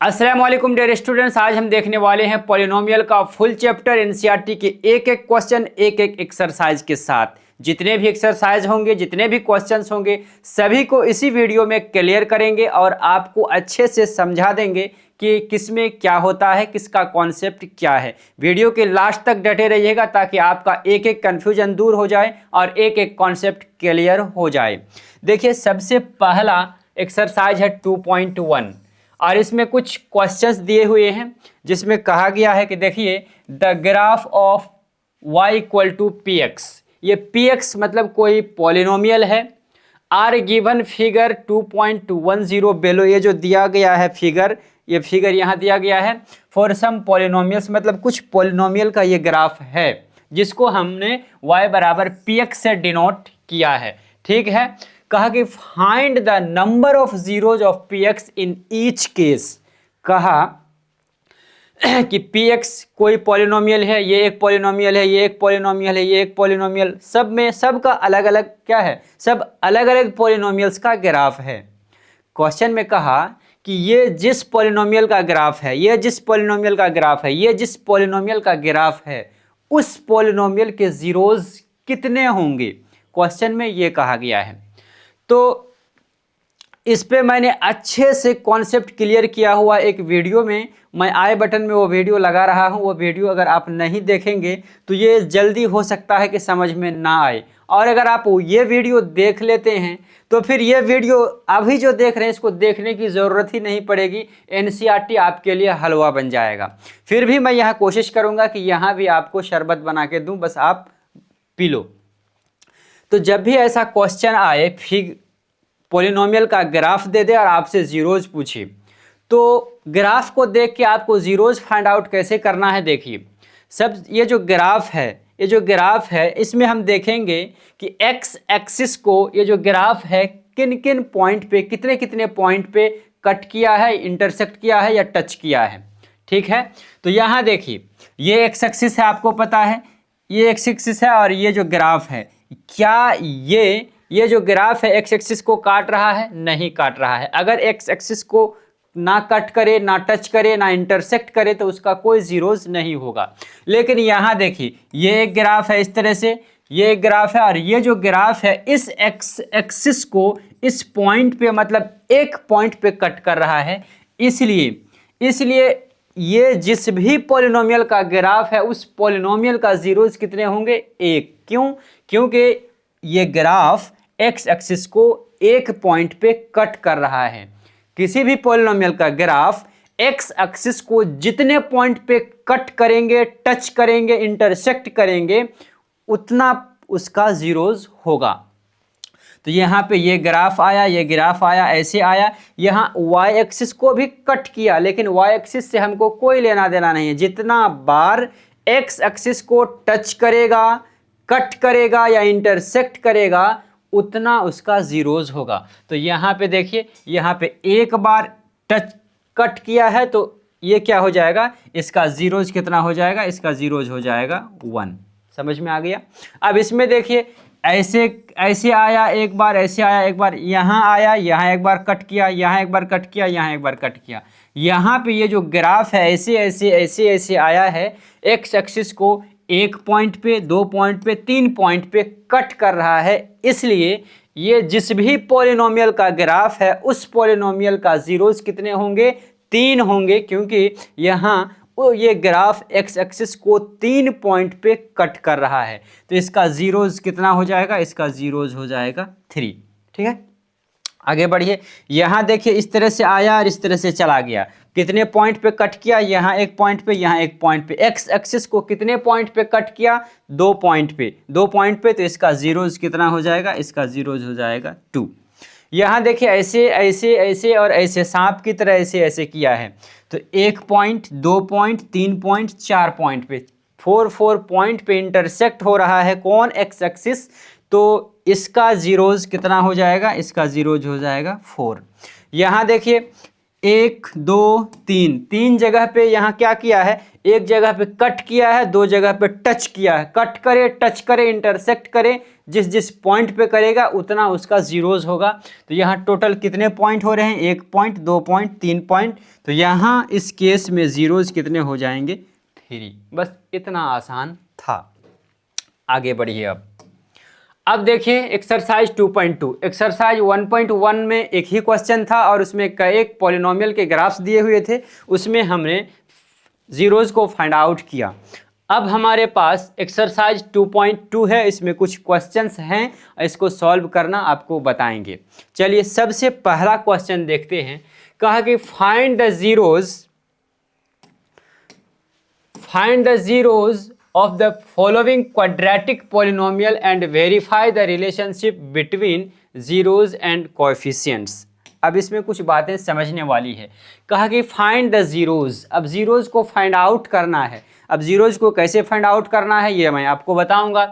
अस्सलाम वालेकुम dear students. आज हम देखने वाले हैं पॉलिनोमियल का फुल चैप्टर एनसीईआरटी के एक एक क्वेश्चन एक एक एक्सरसाइज के साथ। जितने भी एक्सरसाइज होंगे, जितने भी क्वेश्चंस होंगे, सभी को इसी वीडियो में क्लियर करेंगे और आपको अच्छे से समझा देंगे कि किसमें क्या होता है, किसका कॉन्सेप्ट क्या है। वीडियो के लास्ट तक डटे रहिएगा ताकि आपका एक एक कन्फ्यूजन दूर हो जाए और एक एक कॉन्सेप्ट क्लियर हो जाए। देखिए, सबसे पहला एक्सरसाइज है 2.1 और इसमें कुछ क्वेश्चंस दिए हुए हैं जिसमें कहा गया है कि देखिए, the graph of y equal to p x. ये पी एक्स मतलब कोई पॉलिनोमियल है। आर गिवन फिगर 2.10 बेलो, ये जो दिया गया है फिगर, ये फिगर यहाँ दिया गया है फॉर सम पॉलिनोमियल्स, मतलब कुछ पॉलिनोमियल का ये ग्राफ है जिसको हमने y बराबर पी एक्स से डिनोट किया है। ठीक है, कहा कि find the number of zeros of P x in each case. कहा कि पी एक्स कोई पॉलिनोमियल है, ये एक पॉलिनोमियल है, ये एक पॉलिनोमियल है, ये एक पॉलिनोमियल, सब में सबका अलग अलग क्या है, सब अलग अलग पॉलिनोमियल्स का ग्राफ है। क्वेश्चन में कहा कि ये जिस पॉलिनोमियल का ग्राफ है, ये जिस पॉलिनोमियल का ग्राफ है, ये जिस पॉलिनोमियल का ग्राफ है, उस पॉलिनोमियल के जीरोज कितने होंगे। क्वेश्चन में ये कहा गया है। तो इस पे मैंने अच्छे से कॉन्सेप्ट क्लियर किया हुआ एक वीडियो में, मैं आई बटन में वो वीडियो लगा रहा हूँ। वो वीडियो अगर आप नहीं देखेंगे तो ये जल्दी हो सकता है कि समझ में ना आए, और अगर आप ये वीडियो देख लेते हैं तो फिर ये वीडियो अभी जो देख रहे हैं इसको देखने की ज़रूरत ही नहीं पड़ेगी। एनसीईआरटी आपके लिए हलवा बन जाएगा। फिर भी मैं यहाँ कोशिश करूँगा कि यहाँ भी आपको शरबत बना के दूँ, बस आप पी लो। तो जब भी ऐसा क्वेश्चन आए, फिर पॉलिनोमियल का ग्राफ दे दे और आपसे जीरोज पूछे, तो ग्राफ को देख के आपको जीरोज फाइंड आउट कैसे करना है। देखिए, सब ये जो ग्राफ है, ये जो ग्राफ है, इसमें हम देखेंगे कि एक्स एक्सिस को ये जो ग्राफ है किन किन पॉइंट पे, कितने कितने पॉइंट पे कट किया है, इंटरसेक्ट किया है या टच किया है। ठीक है, तो यहाँ देखिए, ये एक्स एक्सिस है, आपको पता है ये एक्स एक्सिस है, और ये जो ग्राफ है, क्या ये जो ग्राफ है एक्स एक्सिस को काट रहा है? नहीं काट रहा है। अगर एक्स एक्सिस को ना कट करे, ना टच करे, ना इंटरसेक्ट करे तो उसका कोई जीरोज नहीं होगा। लेकिन यहाँ देखिए, ये एक ग्राफ है इस तरह से, ये एक ग्राफ है, और ये जो ग्राफ है इस एक्स एक्सिस को इस पॉइंट पे, मतलब एक पॉइंट पे कट कर रहा है। इसलिए ये जिस भी पॉलिनोमियल का ग्राफ है उस पॉलिनोमियल का जीरोज कितने होंगे? एक। क्यों? क्योंकि ये ग्राफ एक्स एक्सिस को एक पॉइंट पे कट कर रहा है। किसी भी पॉलिनोमियल का ग्राफ एक्स एक्सिस को जितने पॉइंट पे कट करेंगे, टच करेंगे, इंटरसेक्ट करेंगे, उतना उसका जीरोज होगा। तो यहाँ पे ये ग्राफ आया, ये ग्राफ आया, ऐसे आया, यहाँ y एक्सिस को भी कट किया, लेकिन y एक्सिस से हमको कोई लेना देना नहीं है। जितना बार x एक्सिस को टच करेगा, कट करेगा या इंटरसेक्ट करेगा, उतना उसका जीरोज होगा। तो यहाँ पे देखिए, यहाँ पे एक बार टच कट किया है तो ये क्या हो जाएगा, इसका जीरोज कितना हो जाएगा? इसका जीरोज हो जाएगा 1। समझ में आ गया? अब इसमें देखिए, ऐसे आया एक बार, ऐसे आया एक बार, यहाँ आया, यहाँ एक बार कट किया, यहाँ एक बार कट किया, यहाँ एक बार कट किया। यहाँ पे ये जो ग्राफ है ऐसे ऐसे ऐसे ऐसे आया है, एक्स एक्सिस को एक पॉइंट पे, दो पॉइंट पे, तीन पॉइंट पे कट कर रहा है। इसलिए ये जिस भी पॉलिनोमियल का ग्राफ है उस पॉलिनोमियल का जीरोज कितने होंगे? 3 होंगे, क्योंकि यहाँ ये ग्राफ एक्स एक्सिस को 3 पॉइंट पे कट कर रहा है। तो इसका जीरोज कितना हो जाएगा? इसका जीरोज हो जाएगा 3। ठीक है, आगे बढ़िए। यहाँ देखिए, इस तरह से आया और इस तरह से चला गया। कितने पॉइंट पे कट किया? यहाँ एक पॉइंट पे, यहाँ एक पॉइंट पे। एक्स एक्सिस को कितने पॉइंट पे कट किया? 2 पॉइंट पे, 2 पॉइंट पे। तो इसका जीरोज कितना हो जाएगा? इसका जीरोज हो जाएगा 2। यहाँ देखिए, ऐसे ऐसे ऐसे और ऐसे सांप की तरह ऐसे ऐसे किया है। तो 1 पॉइंट, 2 पॉइंट, 3 पॉइंट, 4 पॉइंट पे, 4 पॉइंट पे इंटरसेक्ट हो रहा है कौन? X axis. तो इसका जीरोज कितना हो जाएगा? इसका जीरोज हो जाएगा 4। यहाँ देखिए, 1 2 3, 3 जगह पे यहाँ क्या किया है? एक जगह पे कट किया है, 2 जगह पे टच किया है। कट करे, टच करे, इंटरसेक्ट करे, जिस जिस पॉइंट पे करेगा उतना उसका जीरोज होगा। तो यहाँ टोटल कितने पॉइंट हो रहे हैं, 1 पॉइंट, 2 पॉइंट, 3 पॉइंट। तो यहाँ इस केस में जीरोज कितने हो जाएंगे, 3। बस इतना आसान था। आगे बढ़िए। अब देखिए एक्सरसाइज 2.2। एक्सरसाइज 1.1 में एक ही क्वेश्चन था और उसमें एक पॉलिनोमियल के ग्राफ्स दिए हुए थे, उसमें हमने जीरोज को फाइंड आउट किया। अब हमारे पास एक्सरसाइज 2.2 है, इसमें कुछ क्वेश्चंस हैं, इसको सॉल्व करना आपको बताएंगे। चलिए सबसे पहला क्वेश्चन देखते हैं। कहा कि find the zeros of the following quadratic polynomial and verify the relationship between zeros and coefficients। अब इसमें कुछ बातें समझने वाली है। कहा कि फाइंड द जीरोज, अब जीरोज को फाइंड आउट करना है। अब जीरोज को कैसे फाइंड आउट करना है ये मैं आपको बताऊंगा।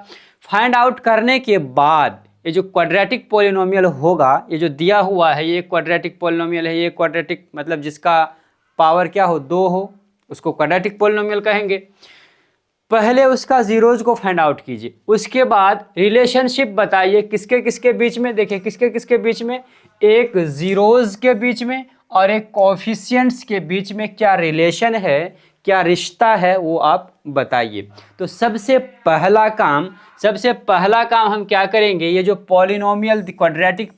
फाइंड आउट करने के बाद ये जो क्वाड्रेटिक पॉलिनोमियल होगा, ये जो दिया हुआ है ये क्वाड्रेटिक पॉलिनोमियल है, ये क्वाड्रेटिक मतलब जिसका पावर क्या हो, 2 हो, उसको क्वाड्रेटिक पॉलिनोमियल कहेंगे। पहले उसका जीरोज को फाइंड आउट कीजिए, उसके बाद रिलेशनशिप बताइए किसके किसके बीच में। देखिए किसके किसके बीच में, एक जीरोज के बीच में और एक कोएफिशिएंट्स के बीच में क्या रिलेशन है, क्या रिश्ता है, वो आप बताइए। तो सबसे पहला काम हम क्या करेंगे, ये जो पॉलिनोमियल क्वाड्रेटिक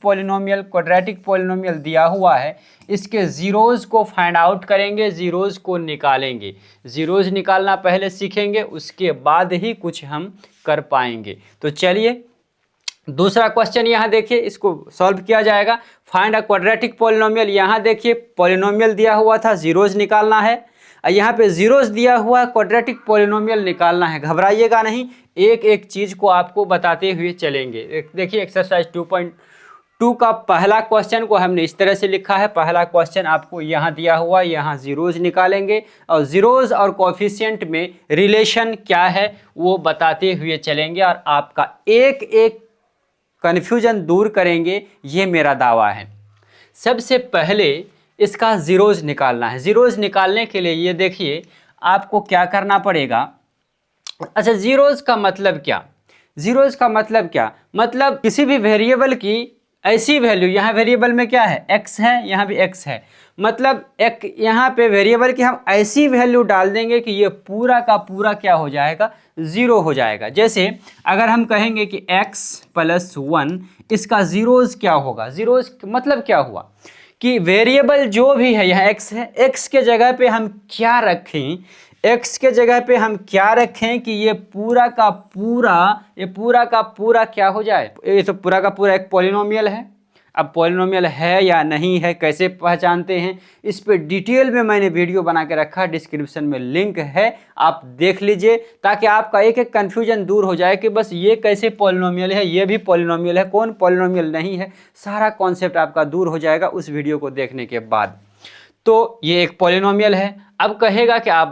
पॉलिनोमियल दिया हुआ है, इसके जीरोज को फाइंड आउट करेंगे, जीरोज को निकालेंगे। जीरोज निकालना पहले सीखेंगे, उसके बाद ही कुछ हम कर पाएंगे। तो चलिए दूसरा क्वेश्चन यहाँ देखिए, इसको सॉल्व किया जाएगा। Find a quadratic polynomial. यहाँ देखिए पॉलिनोमियल दिया हुआ था, जीरोज निकालना है। यहाँ पे जीरोज दिया हुआ, क्वाड्रेटिक पॉलिनोमियल निकालना है। घबराइएगा नहीं, एक एक चीज को आपको बताते हुए चलेंगे। देखिए एक्सरसाइज 2.2 का पहला क्वेश्चन को हमने इस तरह से लिखा है। पहला क्वेश्चन आपको यहाँ दिया हुआ, यहाँ जीरोज निकालेंगे और जीरोज और कोएफिशिएंट में रिलेशन क्या है वो बताते हुए चलेंगे और आपका एक एक कन्फ्यूजन दूर करेंगे, ये मेरा दावा है। सबसे पहले इसका जीरोज निकालना है। जीरोज निकालने के लिए ये देखिए आपको क्या करना पड़ेगा। अच्छा, जीरोज का मतलब क्या, जीरोज का मतलब क्या, मतलब किसी भी वेरिएबल की ऐसी वैल्यू, यहाँ वेरिएबल में क्या है, x है, यहाँ भी x है, मतलब एक यहाँ पे वेरिएबल की हम ऐसी वैल्यू डाल देंगे कि ये पूरा का पूरा क्या हो जाएगा, ज़ीरो हो जाएगा। जैसे अगर हम कहेंगे कि x + 1, इसका जीरोज क्या होगा। जीरोज मतलब क्या हुआ कि वेरिएबल जो भी है, यहाँ x है, x के जगह पे हम क्या रखें, x के जगह पे हम क्या रखें कि ये पूरा का पूरा क्या हो जाए। ये तो पूरा का पूरा एक पॉलिनोमियल है। अब पॉलिनोमियल है या नहीं है कैसे पहचानते हैं, इस पे डिटेल में मैंने वीडियो बना के रखा, डिस्क्रिप्शन में लिंक है, आप देख लीजिए, ताकि आपका एक एक कन्फ्यूजन दूर हो जाए कि बस ये कैसे पॉलिनोमियल है, ये भी पॉलिनोमियल है, कौन पॉलिनोमियल नहीं है। सारा कॉन्सेप्ट आपका दूर हो जाएगा उस वीडियो को देखने के बाद। तो ये एक पॉलिनोमियल है। अब कहेगा कि आप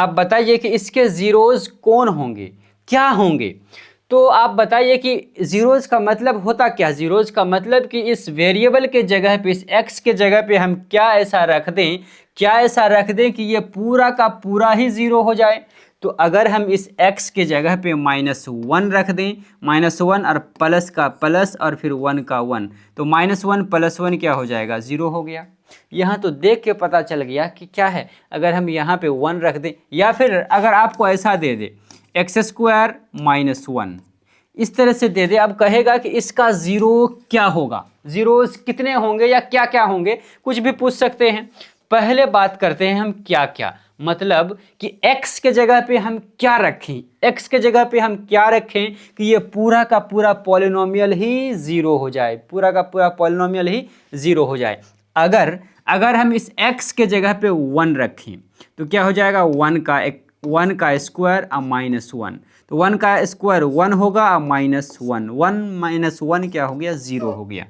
बताइए कि इसके जीरोज कौन होंगे, क्या होंगे। तो आप बताइए कि जीरोज का मतलब होता क्या। जीरोज का मतलब कि इस वेरिएबल के जगह पे, इस x के जगह पे हम क्या ऐसा रख दें कि ये पूरा का पूरा ही ज़ीरो हो जाए। तो अगर हम इस x के जगह पे -1 रख दें, -1 और प्लस का प्लस और फिर 1 का 1, तो -1 + 1 क्या हो जाएगा, 0 हो गया। यहाँ तो देख के पता चल गया कि क्या है। अगर हम यहाँ पे 1 रख दें, या फिर अगर आपको ऐसा दे दे x² - 1, इस तरह से दे दे, अब कहेगा कि इसका ज़ीरो क्या होगा, ज़ीरोज़ कितने होंगे या क्या क्या होंगे, कुछ भी पूछ सकते हैं। पहले बात करते हैं हम क्या क्या, मतलब कि x के जगह पे हम क्या रखें, x के जगह पे हम क्या रखें कि ये पूरा का पूरा पॉलिनोमियल ही ज़ीरो हो जाए, पूरा का पूरा पॉलिनोमियल ही ज़ीरो हो जाए। अगर हम इस x के जगह पे 1 रखें तो क्या हो जाएगा, 1 का स्क्वायर और -1, तो 1 का स्क्वायर 1 होगा और -1, 1 - 1 क्या हो गया, 0 हो गया।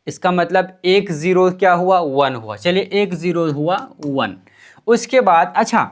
इसका मतलब एक ज़ीरो क्या हुआ, 1 हुआ। चलिए एक ज़ीरो हुआ 1। उसके बाद अच्छा,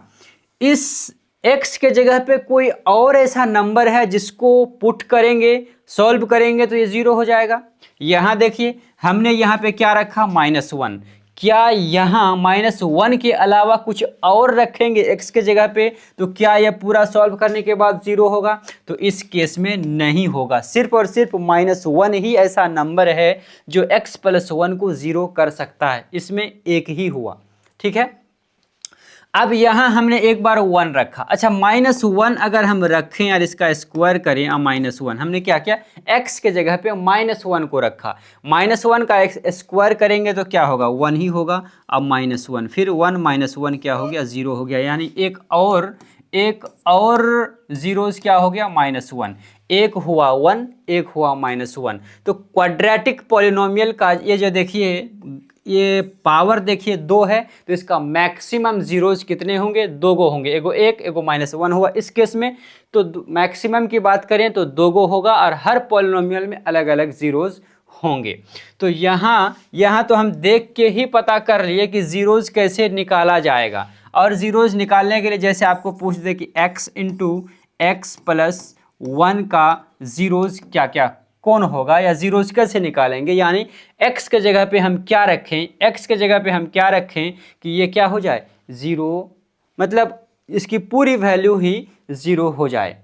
इस x के जगह पे कोई और ऐसा नंबर है जिसको पुट करेंगे, सॉल्व करेंगे तो ये 0 हो जाएगा। यहाँ देखिए हमने यहाँ पे क्या रखा, -1। क्या यहाँ -1 के अलावा कुछ और रखेंगे x के जगह पे, तो क्या यह पूरा सॉल्व करने के बाद 0 होगा? तो इस केस में नहीं होगा। सिर्फ और सिर्फ -1 ही ऐसा नंबर है जो x + 1 को 0 कर सकता है। इसमें एक ही हुआ, ठीक है। अब यहाँ हमने एक बार 1 रखा। अच्छा, -1 अगर हम रखें और इसका स्क्वायर करें और -1, हमने क्या किया, x के जगह पे -1 को रखा। -1 का स्क्वायर करेंगे तो क्या होगा, 1 ही होगा। अब -1 फिर 1 -1 क्या हो गया, 0 हो गया। यानी एक और जीरोस क्या हो गया, -1। एक हुआ 1, एक हुआ -1। तो क्वाड्रेटिक पॉलिनोमियल का ये जो देखिए, ये पावर देखिए 2 है, तो इसका मैक्सिमम जीरोस कितने होंगे, 2 गो होंगे। एगो 1, एगो -1 हुआ इस केस में। तो मैक्सिमम की बात करें तो 2 गो होगा और हर पॉलिनोमियल में अलग अलग जीरोस होंगे। तो यहाँ तो हम देख के ही पता कर लिए कि जीरोस कैसे निकाला जाएगा। और जीरोस निकालने के लिए जैसे आपको पूछ दे कि x × x + 1 का जीरोस क्या क्या कौन होगा या जीरोस कैसे निकालेंगे, यानी x के जगह पे हम क्या रखें, कि ये क्या हो जाए, 0, मतलब इसकी पूरी वैल्यू ही 0 हो जाए।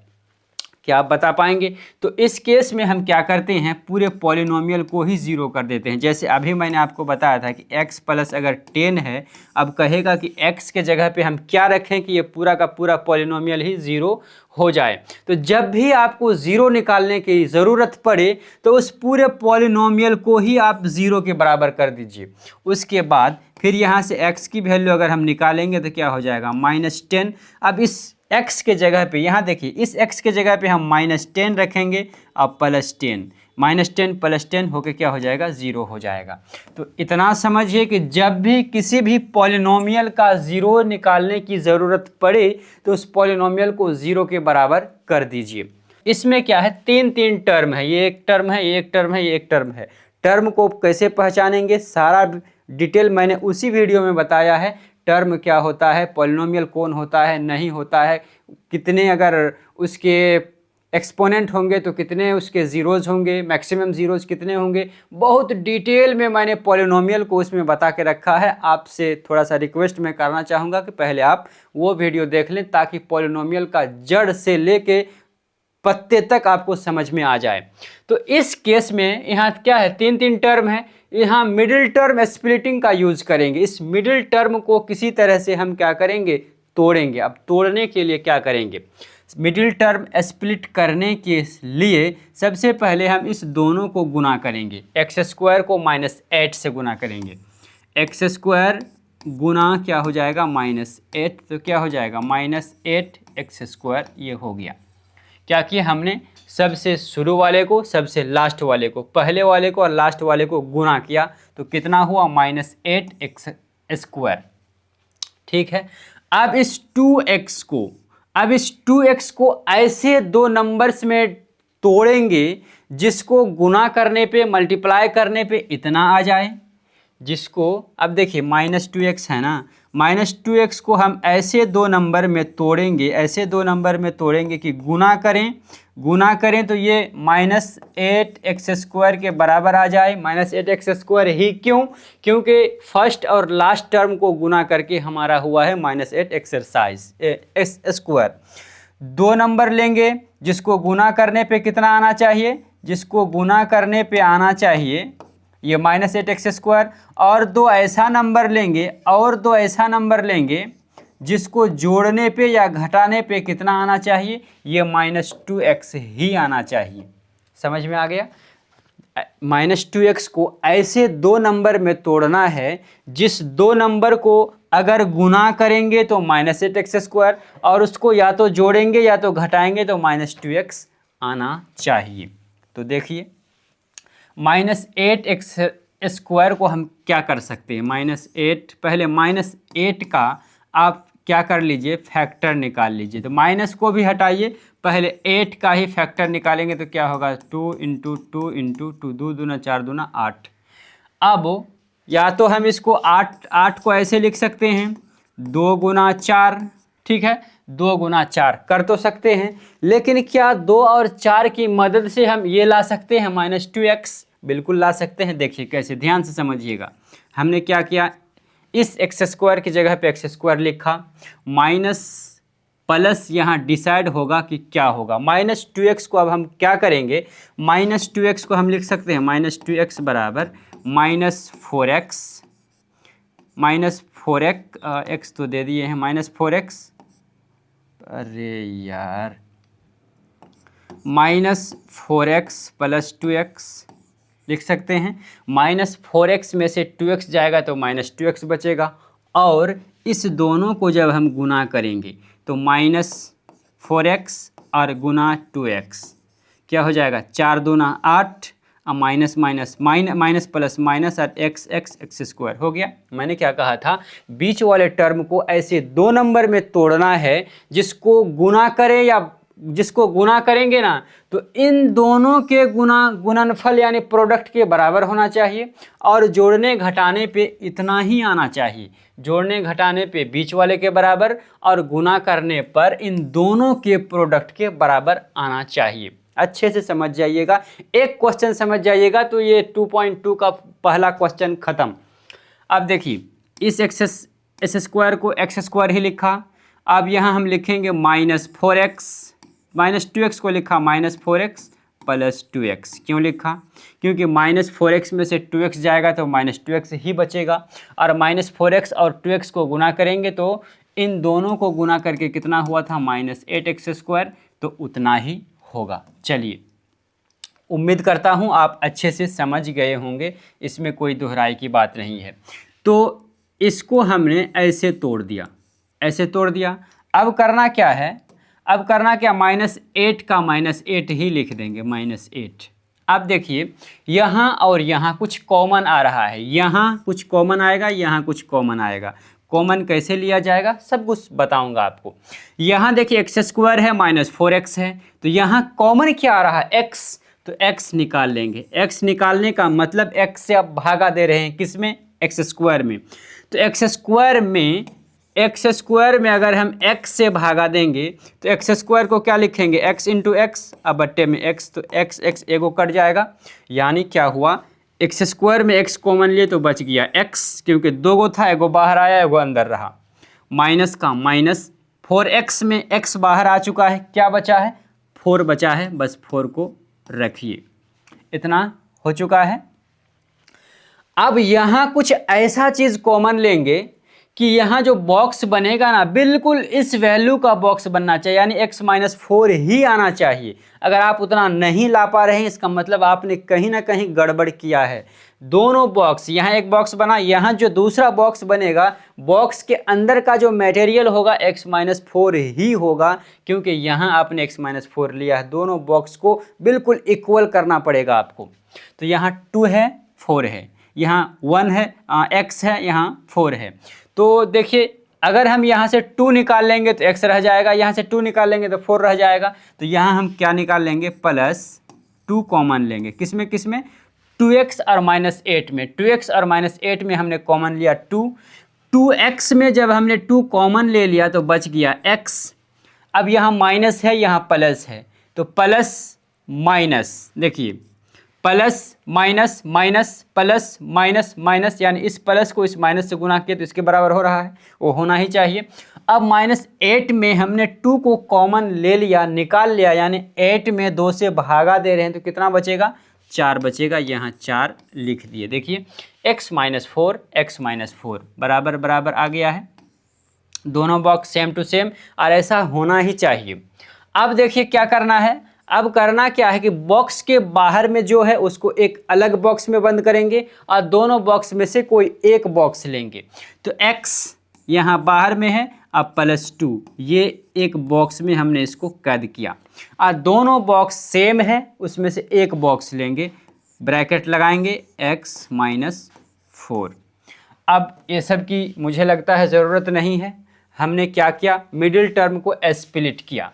क्या आप बता पाएंगे? तो इस केस में हम क्या करते हैं, पूरे पॉलिनोमियल को ही 0 कर देते हैं। जैसे अभी मैंने आपको बताया था कि x + अगर 10 है, अब कहेगा कि x के जगह पे हम क्या रखें कि ये पूरा का पूरा पॉलिनोमियल ही 0 हो जाए। तो जब भी आपको 0 निकालने की ज़रूरत पड़े तो उस पूरे पॉलिनोमियल को ही आप 0 के बराबर कर दीजिए। उसके बाद फिर यहाँ से x की वैल्यू अगर हम निकालेंगे तो क्या हो जाएगा, -10। अब इस x के जगह पे, यहाँ देखिए, इस x के जगह पे हम -10 रखेंगे और +10, -10 + 10 होके क्या हो जाएगा, 0 हो जाएगा। तो इतना समझिए कि जब भी किसी भी पॉलिनोमियल का 0 निकालने की ज़रूरत पड़े तो उस पॉलिनोमियल को 0 के बराबर कर दीजिए। इसमें क्या है, 3 टर्म है, ये एक टर्म है, ये एक टर्म है, ये एक टर्म है। टर्म को कैसे पहचानेंगे, सारा डिटेल मैंने उसी वीडियो में बताया है। टर्म क्या होता है, पॉलिनोमियल कौन होता है, नहीं होता है, कितने अगर उसके एक्सपोनेंट होंगे तो कितने उसके ज़ीरोज़ होंगे, मैक्सिमम ज़ीरोज़ कितने होंगे, बहुत डिटेल में मैंने पॉलिनोमियल को उसमें बता के रखा है। आपसे थोड़ा सा रिक्वेस्ट मैं करना चाहूँगा कि पहले आप वो वीडियो देख लें ताकि पॉलिनोमियल का जड़ से लेके पत्ते तक आपको समझ में आ जाए। तो इस केस में यहाँ क्या है, 3 टर्म है, यहाँ मिडिल टर्म स्प्लिटिंग का यूज करेंगे। इस मिडिल टर्म को किसी तरह से हम क्या करेंगे, तोड़ेंगे। अब तोड़ने के लिए क्या करेंगे, मिडिल टर्म स्प्लिट करने के लिए सबसे पहले हम इस दोनों को गुना करेंगे। x² को -8 से गुना करेंगे। x² गुना क्या हो जाएगा, -8, तो क्या हो जाएगा, -8x²। ये हो गया। क्या किया हमने, सबसे शुरू वाले को सबसे लास्ट वाले को, पहले वाले को और लास्ट वाले को गुना किया तो कितना हुआ, -8x²। ठीक है। अब इस 2x को ऐसे दो नंबर्स में तोड़ेंगे जिसको गुना करने पे, मल्टीप्लाई करने पे इतना आ जाए, जिसको, अब देखिए -2x है ना, -2x को हम ऐसे दो नंबर में तोड़ेंगे, कि गुना करें तो ये -8x² के बराबर आ जाए। -8x² ही क्यों, क्योंकि फर्स्ट और लास्ट टर्म को गुना करके हमारा हुआ है -8x²। दो नंबर लेंगे जिसको गुना करने पे कितना आना चाहिए, ये -8x², और दो ऐसा नंबर लेंगे जिसको जोड़ने पे या घटाने पे कितना आना चाहिए, ये -2x ही आना चाहिए। समझ में आ गया? -2x को ऐसे दो नंबर में तोड़ना है जिस दो नंबर को अगर गुना करेंगे तो -8x² और उसको या तो जोड़ेंगे या तो घटाएंगे तो -2x आना चाहिए। तो देखिए, -8x² को हम क्या कर सकते हैं, -8, पहले -8 का आप क्या कर लीजिए, फैक्टर निकाल लीजिए। तो माइनस को भी हटाइए, पहले 8 का ही फैक्टर निकालेंगे तो क्या होगा, 2 × 2 × 2, 2 दूना 4 दूना 8। अब या तो हम इसको 8 को ऐसे लिख सकते हैं, 2 × 4, ठीक है, 2 × 4 कर तो सकते हैं, लेकिन क्या 2 और 4 की मदद से हम ये ला सकते हैं -2x? बिल्कुल ला सकते हैं। देखिए कैसे, ध्यान से समझिएगा। हमने क्या किया, इस एक्स स्क्वायर की जगह पे एक्स स्क्वायर लिखा, माइनस प्लस यहाँ डिसाइड होगा कि क्या होगा। माइनस 2x को अब हम क्या करेंगे, माइनस 2x को हम लिख सकते हैं माइनस 2x बराबर -4x, -4x तो दे दिए हैं -4x, अरे यार -4x + 2x लिख सकते हैं। -4x में से 2x जाएगा तो -2x बचेगा, और इस दोनों को जब हम गुना करेंगे तो -4x और गुना 2x क्या हो जाएगा, 4 दूना 8, और minus minus minus plus minus और एक्स स्क्वायर हो गया। मैंने क्या कहा था, बीच वाले टर्म को ऐसे 2 नंबर में तोड़ना है जिसको गुना करें या जिसको गुना करेंगे ना तो इन दोनों के गुणनफल यानी प्रोडक्ट के बराबर होना चाहिए, और जोड़ने घटाने पे इतना ही आना चाहिए, जोड़ने घटाने पे बीच वाले के बराबर और गुना करने पर इन दोनों के प्रोडक्ट के बराबर आना चाहिए। अच्छे से समझ जाइएगा, एक क्वेश्चन समझ जाइएगा तो ये 2.2 का पहला क्वेश्चन खत्म। अब देखिए, इस एक्स स्क्वायर को एक्स स्क्वायर ही लिखा, अब यहाँ हम लिखेंगे -4x, -2x को लिखा -4x + 2x। क्यों लिखा, क्योंकि -4x में से 2x जाएगा तो -2x ही बचेगा, और -4x और 2x को गुना करेंगे तो इन दोनों को गुना करके कितना हुआ था, -8x², तो उतना ही होगा। चलिए, उम्मीद करता हूँ आप अच्छे से समझ गए होंगे, इसमें कोई दोहराई की बात नहीं है। तो इसको हमने ऐसे तोड़ दिया, ऐसे तोड़ दिया। अब करना क्या है, अब करना क्या, -8 का -8 ही लिख देंगे, -8। अब देखिए, यहाँ और यहाँ कुछ कॉमन आ रहा है, यहाँ कुछ कॉमन आएगा, यहाँ कुछ कॉमन आएगा। कॉमन कैसे लिया जाएगा सब कुछ बताऊंगा आपको। यहाँ देखिए x² है, -4x है, तो यहाँ कॉमन क्या आ रहा है, x, तो x निकाल लेंगे। x निकालने का मतलब x से आप भागा दे रहे हैं, किस में, x² में। तो x² में अगर हम x से भागा देंगे तो x² को क्या लिखेंगे, x × x, अब बट्टे में x, तो x एगो कट जाएगा, यानी क्या हुआ, x² में x कॉमन लिए तो बच गया x, क्योंकि 2 गो था, एगो बाहर आया एगो अंदर रहा, माइनस का माइनस, 4x में x बाहर आ चुका है, क्या बचा है, 4 बचा है, बस 4 को रखिए, इतना हो चुका है। अब यहाँ कुछ ऐसा चीज़ कॉमन लेंगे कि यहाँ जो बॉक्स बनेगा ना, बिल्कुल इस वैल्यू का बॉक्स बनना चाहिए, यानी x - 4 ही आना चाहिए। अगर आप उतना नहीं ला पा रहे हैं, इसका मतलब आपने कहीं ना कहीं गड़बड़ किया है। दोनों बॉक्स, यहाँ एक बॉक्स बना, यहाँ जो दूसरा बॉक्स बनेगा, बॉक्स के अंदर का जो मटेरियल होगा x - 4 ही होगा, क्योंकि यहाँ आपने x - 4 लिया है। दोनों बॉक्स को बिल्कुल इक्वल करना पड़ेगा आपको। तो यहाँ 2 है, 4 है, यहाँ 1 है, x है, यहाँ 4 है। तो देखिए, अगर हम यहाँ से 2 निकाल लेंगे तो x रह जाएगा, यहाँ से 2 निकाल लेंगे तो 4 रह जाएगा। तो यहाँ हम क्या निकाल लेंगे, +2 कॉमन लेंगे, किसमें किसमें, 2x और -8 में। 2x और -8 में हमने कॉमन लिया 2, 2x में जब हमने 2 कॉमन ले लिया तो बच गया x। अब यहाँ माइनस है, यहाँ प्लस है, तो प्लस माइनस, देखिए plus minus minus plus minus minus, यानी इस प्लस को इस माइनस से गुना किया तो इसके बराबर हो रहा है, वो होना ही चाहिए। अब -8 में हमने 2 को कॉमन ले लिया, निकाल लिया, यानी 8 में 2 से भागा दे रहे हैं तो कितना बचेगा, 4 बचेगा, यहाँ 4 लिख दिए। देखिए x - 4 x - 4 बराबर बराबर आ गया है, दोनों बॉक्स सेम टू सेम, और ऐसा होना ही चाहिए। अब देखिए क्या करना है, अब करना क्या है कि बॉक्स के बाहर में जो है उसको एक अलग बॉक्स में बंद करेंगे और दोनों बॉक्स में से कोई एक बॉक्स लेंगे। तो x यहाँ बाहर में है, अब +2 ये एक बॉक्स में हमने इसको कैद किया, और दोनों बॉक्स सेम है, उसमें से एक बॉक्स लेंगे, ब्रैकेट लगाएंगे x - 4। अब ये सब की मुझे लगता है ज़रूरत नहीं है। हमने क्या किया, मिडिल टर्म को स्प्लिट किया,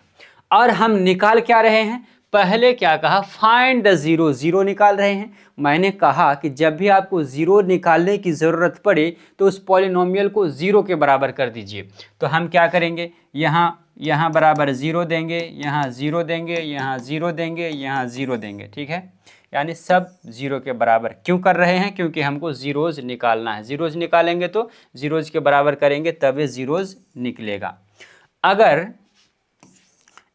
और हम निकाल क्या रहे हैं, पहले क्या कहा, फाइंड द ज़ीरो, ज़ीरो निकाल रहे हैं। मैंने कहा कि जब भी आपको ज़ीरो निकालने की ज़रूरत पड़े तो उस पॉलिनोमियल को ज़ीरो के बराबर कर दीजिए। तो हम क्या करेंगे, यहाँ बराबर 0 देंगे, यहाँ 0 देंगे, यहाँ 0 देंगे, यहाँ 0 देंगे, ठीक है। यानी सब जीरो के बराबर क्यों कर रहे हैं, क्योंकि हमको जीरोज निकालना है। जीरोज निकालेंगे तो जीरोज के बराबर करेंगे तब ये जीरोज निकलेगा। अगर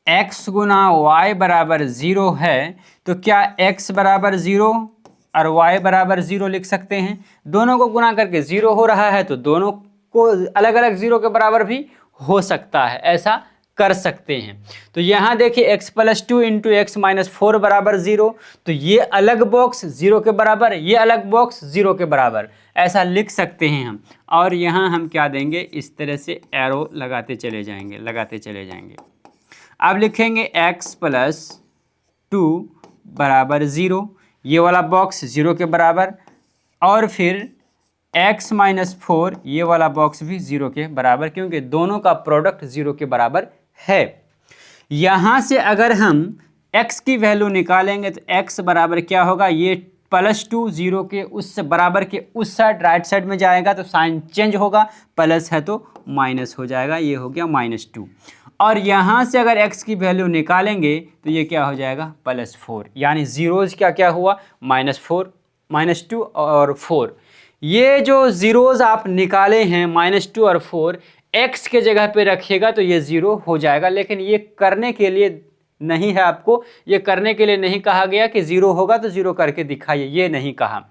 x गुना y बराबर 0 है तो क्या x बराबर 0 और y बराबर 0 लिख सकते हैं? दोनों को गुना करके 0 हो रहा है तो दोनों को अलग अलग 0 के बराबर भी हो सकता है, ऐसा कर सकते हैं। तो यहाँ देखिए x + 2 × x - 4 बराबर 0, तो ये अलग बॉक्स 0 के बराबर, ये अलग बॉक्स 0 के बराबर, ऐसा लिख सकते हैं हम। और यहाँ हम क्या देंगे, इस तरह से एरो लगाते चले जाएंगे। अब लिखेंगे x + 2 बराबर 0, ये वाला बॉक्स 0 के बराबर, और फिर x - 4 ये वाला बॉक्स भी 0 के बराबर, क्योंकि दोनों का प्रोडक्ट 0 के बराबर है। यहाँ से अगर हम x की वैल्यू निकालेंगे तो x बराबर क्या होगा, ये +2 0 के उस बराबर के उस साइड राइट साइड में जाएगा तो साइन चेंज होगा, प्लस है तो माइनस हो जाएगा, ये हो गया -2। और यहाँ से अगर x की वैल्यू निकालेंगे तो ये क्या हो जाएगा, +4, यानी जीरोज क्या हुआ, -4, -2 और 4। ये जो जीरोज आप निकाले हैं -2 और 4, x के जगह पे रखिएगा तो ये 0 हो जाएगा। लेकिन ये करने के लिए नहीं है, आपको ये करने के लिए नहीं कहा गया कि 0 होगा तो 0 करके दिखाइए, ये नहीं कहा।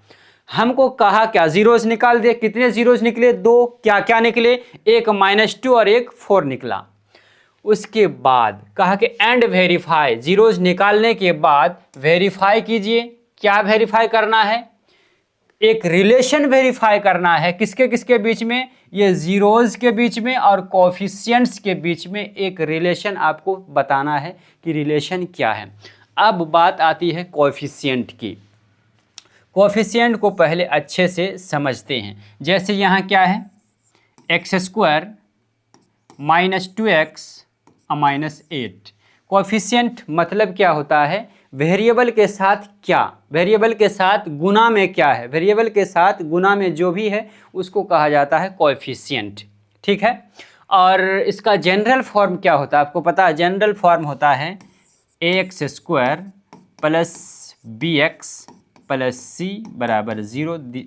हमको कहा क्या, जीरोज निकाल दे। कितने जीरोज निकले, 2। क्या क्या निकले, एक -2 और एक 4 निकला। उसके बाद कहा कि एंड वेरीफाई, जीरोज निकालने के बाद वेरीफाई कीजिए। क्या वेरीफाई करना है, एक रिलेशन वेरीफाई करना है। किसके किसके बीच में, ये जीरोज के बीच में और कोफिशिएंट्स के बीच में एक रिलेशन आपको बताना है कि रिलेशन क्या है। अब बात आती है कोफिशिएंट की। कोफिशिएंट को पहले अच्छे से समझते हैं। जैसे यहाँ क्या है, x² - 2x - 8। कोफिशिएंट मतलब क्या होता है, वेरिएबल के साथ क्या, वेरिएबल के साथ गुना में क्या है, वेरिएबल के साथ गुना में जो भी है उसको कहा जाता है कोएफिशिएंट, ठीक है। और इसका जनरल फॉर्म क्या होता है, आपको पता है, जनरल फॉर्म होता है ax² + bx + c बराबर 0।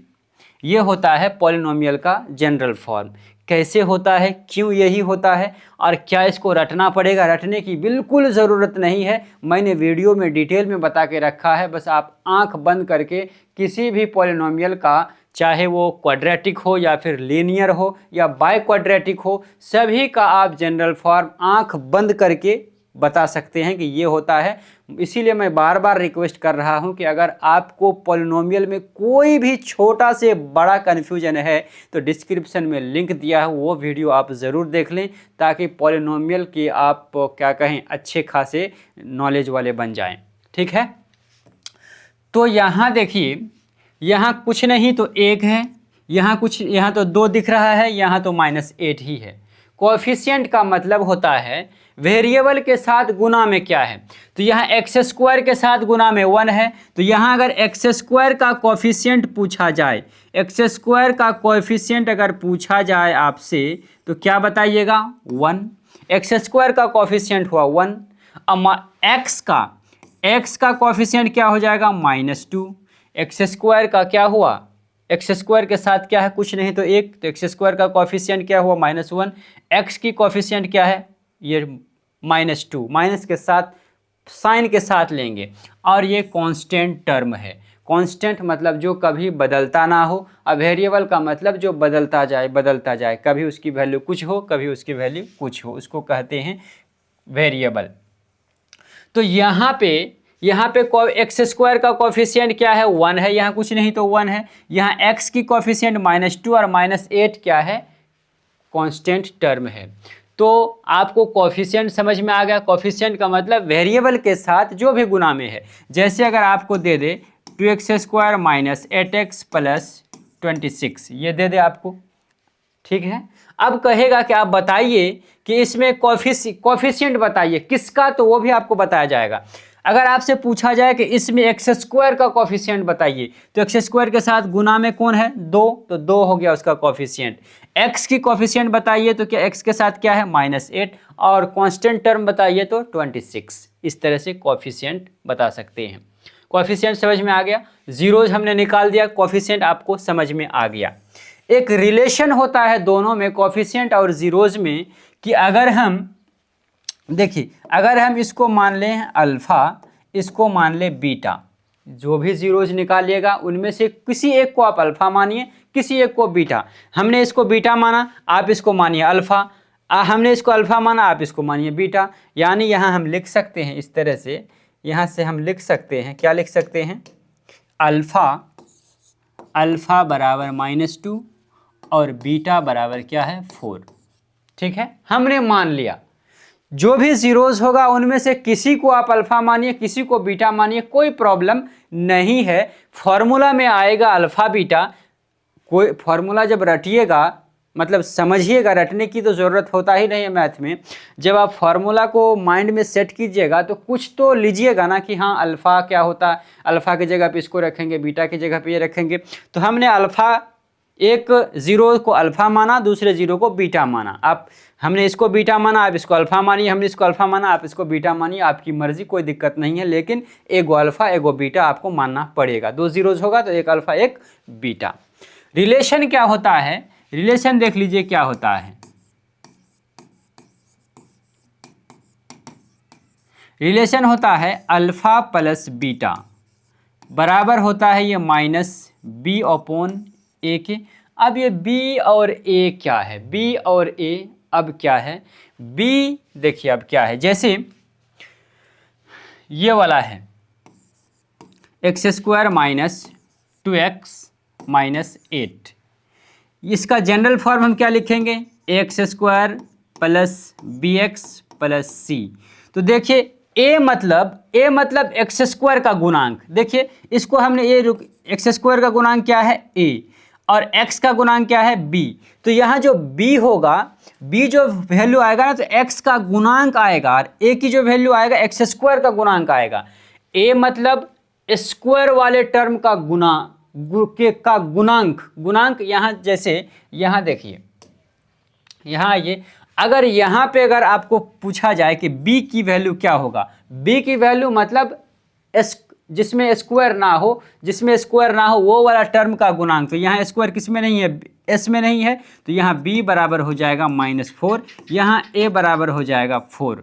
ये होता है पॉलिनोमियल का जनरल फॉर्म। कैसे होता है, क्यों यही होता है, और क्या इसको रटना पड़ेगा? रटने की बिल्कुल ज़रूरत नहीं है, मैंने वीडियो में डिटेल में बता के रखा है। बस आप आंख बंद करके किसी भी पॉलिनोमियल का, चाहे वो क्वाड्रेटिक हो या फिर लीनियर हो या बाय क्वाड्रेटिक हो, सभी का आप जनरल फॉर्म आंख बंद करके बता सकते हैं कि ये होता है। इसीलिए मैं बार बार रिक्वेस्ट कर रहा हूं कि अगर आपको पॉलिनोमियल में कोई भी छोटा से बड़ा कन्फ्यूजन है तो डिस्क्रिप्शन में लिंक दिया है, वो वीडियो आप ज़रूर देख लें, ताकि पॉलिनोमियल के आप क्या कहें अच्छे खासे नॉलेज वाले बन जाएं, ठीक है। तो यहाँ देखिए, यहाँ कुछ नहीं तो 1 है, यहाँ कुछ, यहाँ तो 2 दिख रहा है, यहाँ तो -8 ही है। कोएफिशिएंट का मतलब होता है वेरिएबल के साथ गुना में क्या है। तो यहाँ x² के साथ गुना में 1 है, तो यहाँ अगर x² का कोएफिशिएंट पूछा जाए, x² का कोएफिशिएंट अगर पूछा जाए आपसे तो क्या बताइएगा, 1। x² का कोएफिशिएंट हुआ 1। अब x का कोएफिशिएंट क्या हो जाएगा, -2। x² का क्या हुआ, x² के साथ क्या है, कुछ नहीं तो 1, तो x² का कोएफिशिएंट क्या हुआ, -1। x की कोएफिशिएंट क्या है, ये -2, माइनस के साथ साइन के साथ लेंगे, और ये कांस्टेंट टर्म है। कांस्टेंट मतलब जो कभी बदलता ना हो, और वेरिएबल का मतलब जो बदलता जाए, कभी उसकी वैल्यू कुछ हो, कभी उसकी वैल्यू कुछ हो, उसको कहते हैं वेरिएबल। तो यहाँ पे x² का कोएफिशिएंट क्या है, 1 है, यहाँ कुछ नहीं तो 1 है। यहाँ x की कोएफिशिएंट -2 और -8 क्या है, कांस्टेंट टर्म है। तो आपको कोएफिशिएंट समझ में आ गया। कोएफिशिएंट का मतलब वेरिएबल के साथ जो भी गुना में है। जैसे अगर आपको दे दे 2x² - 8x + 26, ये दे दे आपको, ठीक है। अब कहेगा कि आप बताइए कि इसमें कोएफिशिएंट बताइए किसका, तो वो भी आपको बताया जाएगा। अगर आपसे पूछा जाए कि इसमें x² का कोएफिशिएंट बताइए, तो x² के साथ गुना में कौन है, 2, तो 2 हो गया उसका कोएफिशिएंट। x की कोएफिशिएंट बताइए तो क्या x के साथ क्या है, -8, और कांस्टेंट टर्म बताइए तो 26। इस तरह से कोएफिशिएंट बता सकते हैं। कोफिशिएंट समझ में आ गया, जीरोज हमने निकाल दिया, कोफिशिएंट आपको समझ में आ गया। एक रिलेशन होता है दोनों में, कोफिशिएंट और जीरोज में, कि अगर हम देखिए, अगर हम इसको मान लें अल्फा, इसको मान ले बीटा, जो भी जीरोज निकालिएगा उनमें से किसी एक को आप अल्फा मानिए, किसी एक को बीटा। हमने इसको बीटा माना, आप इसको मानिए अल्फा, हमने इसको अल्फा माना, आप इसको मानिए बीटा। यानी यहाँ हम लिख सकते हैं इस तरह से, यहाँ से हम लिख सकते हैं, क्या लिख सकते हैं, अल्फा बराबर -2 और बीटा बराबर क्या है 4। ठीक है, हमने मान लिया जो भी जीरोज होगा उनमें से किसी को आप अल्फा मानिए, किसी को बीटा मानिए, कोई प्रॉब्लम नहीं है। फॉर्मूला में आएगा अल्फा बीटा, कोई फॉर्मूला जब रटिएगा, मतलब समझिएगा, रटने की तो ज़रूरत होता ही नहीं है मैथ में। जब आप फार्मूला को माइंड में सेट कीजिएगा तो कुछ तो लीजिएगा ना कि हाँ अल्फ़ा क्या होता है, अल्फ़ा की जगह पे इसको रखेंगे, बीटा की जगह पे ये रखेंगे। तो हमने अल्फ़ा, एक ज़ीरो को अल्फ़ा माना, दूसरे ज़ीरो को बीटा माना। आप, हमने इसको बीटा माना, आप इसको अल्फ़ा मानिए, हमने इसको अल्फ़ा माना, आप इसको बीटा मानिए, आपकी मर्ज़ी, कोई दिक्कत नहीं है। लेकिन एगो अल्फ़ा एगो बीटा आपको मानना पड़ेगा। दो ज़ीरोज़ होगा तो एक अल्फ़ा एक बीटा। रिलेशन क्या होता है, रिलेशन देख लीजिए क्या होता है। रिलेशन होता है अल्फ़ा प्लस बीटा बराबर होता है ये -b/a के। अब ये b और a क्या है, b और a अब क्या है, b देखिए अब क्या है, जैसे ये वाला है x² - 2x - 8, इसका जनरल फॉर्म हम क्या लिखेंगे, x² + bx + c। तो देखिए a मतलब x² का गुणांक। देखिए इसको हमने x² का गुणांक क्या है a, और x का गुणांक क्या है b। तो यहाँ जो b होगा, b जो वैल्यू आएगा ना तो x का गुणांक आएगा, और a की जो वैल्यू आएगा x² का गुणांक आएगा। a मतलब स्क्वायर वाले टर्म का गुणांक यहाँ, जैसे यहाँ देखिए, यहाँ आइए, अगर यहाँ पे अगर आपको पूछा जाए कि b की वैल्यू क्या होगा, b की वैल्यू मतलब जिसमें स्क्वायर ना हो, वो वाला टर्म का गुणांक। तो यहाँ स्क्वायर किस में नहीं है, s में नहीं है, तो यहाँ b बराबर हो जाएगा -4, यहाँ a बराबर हो जाएगा 4।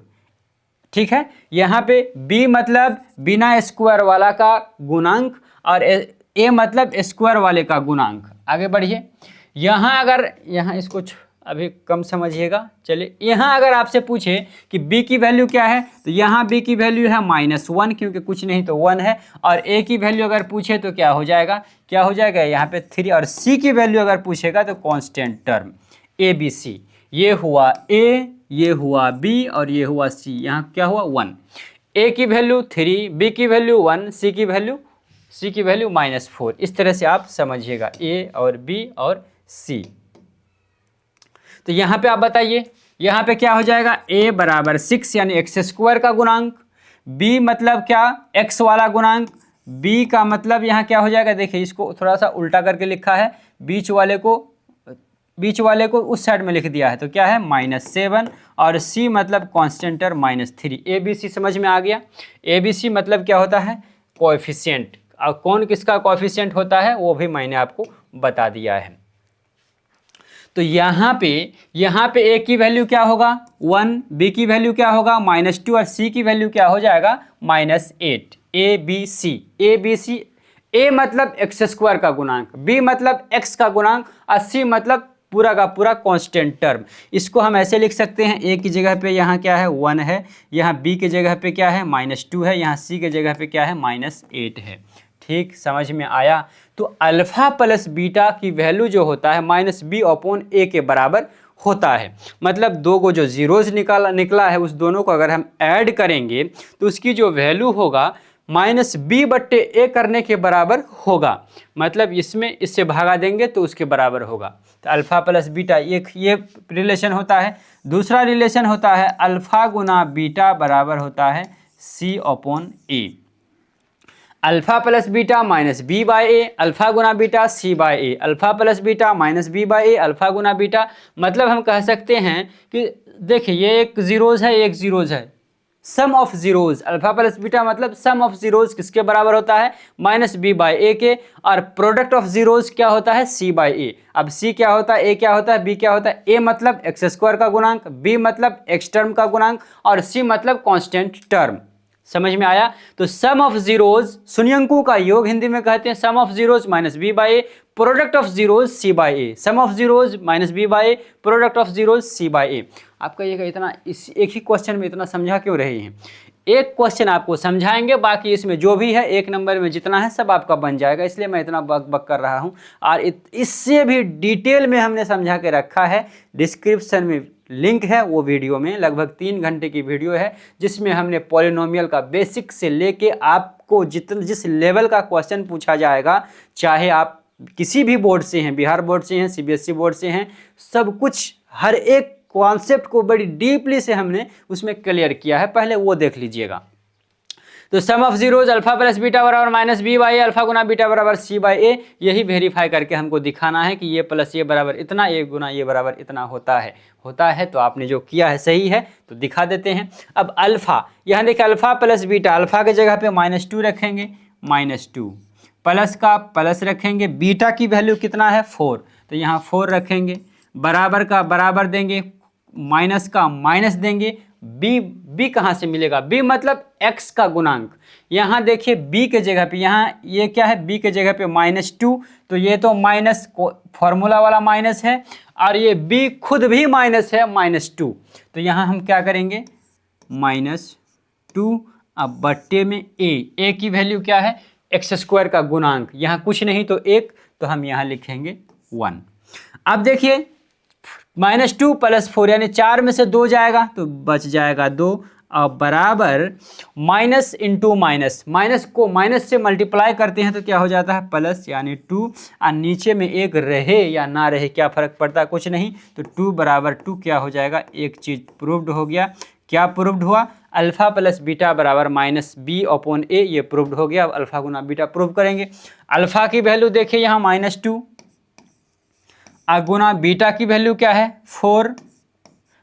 ठीक है, यहाँ पे b मतलब बिना स्क्वायर वाला का गुणांक, और a मतलब स्क्वायर वाले का गुणांक। आगे बढ़िए, यहाँ इसको अभी कम समझिएगा। चलिए, यहाँ अगर आपसे पूछे कि b की वैल्यू क्या है, तो यहाँ b की वैल्यू है -1, क्योंकि कुछ नहीं तो 1 है। और a की वैल्यू अगर पूछे तो क्या हो जाएगा, यहाँ पे 3। और c की वैल्यू अगर पूछेगा तो constant term a b c, ये हुआ a, ये हुआ b और ये हुआ c। यहाँ क्या हुआ 1। a की वैल्यू 3, b की वैल्यू 1, c की वैल्यू -4। इस तरह से आप समझिएगा a और b और c। तो यहाँ पे आप बताइए, यहाँ पे क्या हो जाएगा, a बराबर 6 यानी x² का गुणांक, b मतलब क्या, x वाला गुणांक, b का मतलब यहाँ क्या हो जाएगा, देखिए इसको थोड़ा सा उल्टा करके लिखा है, बीच वाले को उस साइड में लिख दिया है, तो क्या है -7, और c मतलब कांस्टेंट टर्म -3। ABC समझ में आ गया। ABC मतलब क्या होता है, कोएफिशिएंट। और कौन किसका कोएफिशिएंट होता है वो भी मैंने आपको बता दिया है। तो यहाँ पे a की वैल्यू क्या होगा 1, b की वैल्यू क्या होगा -2, और c की वैल्यू क्या हो जाएगा -8। ABC a मतलब x² का गुणांक, b मतलब x का गुणांक, और c मतलब पूरा का पूरा कांस्टेंट टर्म। इसको हम ऐसे लिख सकते हैं, a की जगह पे यहाँ क्या है 1 है, यहाँ b की जगह पे क्या है -2 है, यहाँ c की जगह पे क्या है -8 है। ठीक, समझ में आया। तो अल्फ़ा प्लस बीटा की वैल्यू जो होता है -b/a के बराबर होता है। मतलब दो को जो जीरोज निकला है, उस दोनों को अगर हम ऐड करेंगे तो उसकी जो वैल्यू होगा -b/a करने के बराबर होगा। मतलब इससे भागा देंगे तो उसके बराबर होगा। तो अल्फ़ा प्लस बीटा एक ये रिलेशन होता है। दूसरा रिलेशन होता है अल्फ़ा गुना बीटा बराबर होता है c/a। Alpha plus beta -b/a, alpha गुना beta c/a, alpha plus beta -b/a, alpha गुना बीटा। मतलब हम कह सकते हैं कि देखिए ये एक ज़ीरोज़ है, एक ज़ीरोज़ है, sum of zeros, alpha plus beta मतलब सम ऑफ जीरोज किसके बराबर होता है, -b/a के, और प्रोडक्ट ऑफ जीरोज क्या होता है, c/a। अब c क्या होता है, a क्या होता है, b क्या होता है, a मतलब एक्स स्क्वायर का गुणांक, b मतलब एक्स टर्म का गुणांक, और c मतलब कांस्टेंट टर्म। समझ में आया। तो सम ऑफ जीरोज, शून्यंकों का योग हिंदी में कहते हैं sum of zeros -b/a, product of zeros c/a, sum of zeros -b/a, product of zeros c/a। आपका ये इतना इस एक ही क्वेश्चन में इतना समझा क्यों रहे हैं, एक क्वेश्चन आपको समझाएंगे, बाकी इसमें जो भी है एक नंबर में जितना है सब आपका बन जाएगा, इसलिए मैं इतना बक बक कर रहा हूँ। और इससे भी डिटेल में हमने समझा के रखा है, डिस्क्रिप्शन में लिंक है, वो वीडियो में लगभग 3 घंटे की वीडियो है, जिसमें हमने पॉलिनोमियल का बेसिक से लेके आपको जिस लेवल का क्वेश्चन पूछा जाएगा, चाहे आप किसी भी बोर्ड से हैं, बिहार बोर्ड से हैं, CBSE बोर्ड से हैं, सब कुछ हर एक कॉन्सेप्ट को बड़ी डीपली से हमने उसमें क्लियर किया है, पहले वो देख लीजिएगा। तो sum of zeros alpha plus beta बराबर -b/a, अल्फा गुना बीटा बराबर c/a, यही वेरीफाई करके हमको दिखाना है कि ये प्लस ये बराबर इतना, ये गुना ये बराबर इतना होता है। तो आपने जो किया है सही है, तो दिखा देते हैं। अब अल्फा, यहाँ देखिए अल्फा प्लस बीटा, अल्फा के जगह पे -2 रखेंगे, -2 प्लस का प्लस रखेंगे, बीटा की वैल्यू कितना है 4, तो यहाँ 4 रखेंगे, बराबर का बराबर देंगे, माइनस का माइनस देंगे, b कहाँ से मिलेगा, b मतलब x का गुणांक। यहाँ देखिए b के जगह पे, यहाँ ये क्या है, b के जगह पे -2, तो ये तो माइनस फॉर्मूला वाला माइनस है, और ये b खुद भी माइनस है, -2, तो यहाँ हम क्या करेंगे -2, अब बट्टे में a की वैल्यू क्या है, एक्स स्क्वायर का गुणांक, यहाँ कुछ नहीं तो 1, तो हम यहाँ लिखेंगे 1। अब देखिए -2 + 4 यानी 4 में से 2 जाएगा तो बच जाएगा 2, और बराबर माइनस इंटू माइनस, माइनस को माइनस से मल्टीप्लाई करते हैं तो क्या हो जाता है प्लस, यानी 2, और नीचे में 1 रहे या ना रहे क्या फ़र्क पड़ता है, कुछ नहीं, तो 2 बराबर 2 क्या हो जाएगा, एक चीज़ प्रूव्ड हो गया। क्या प्रूव्ड हुआ, अल्फा प्लस बीटा बराबर -b/a, ये प्रूव्ड हो गया। अब अल्फा गुना बीटा प्रूव करेंगे। अल्फा की वैल्यू देखिए यहाँ -2, गुना बीटा की वैल्यू क्या है 4,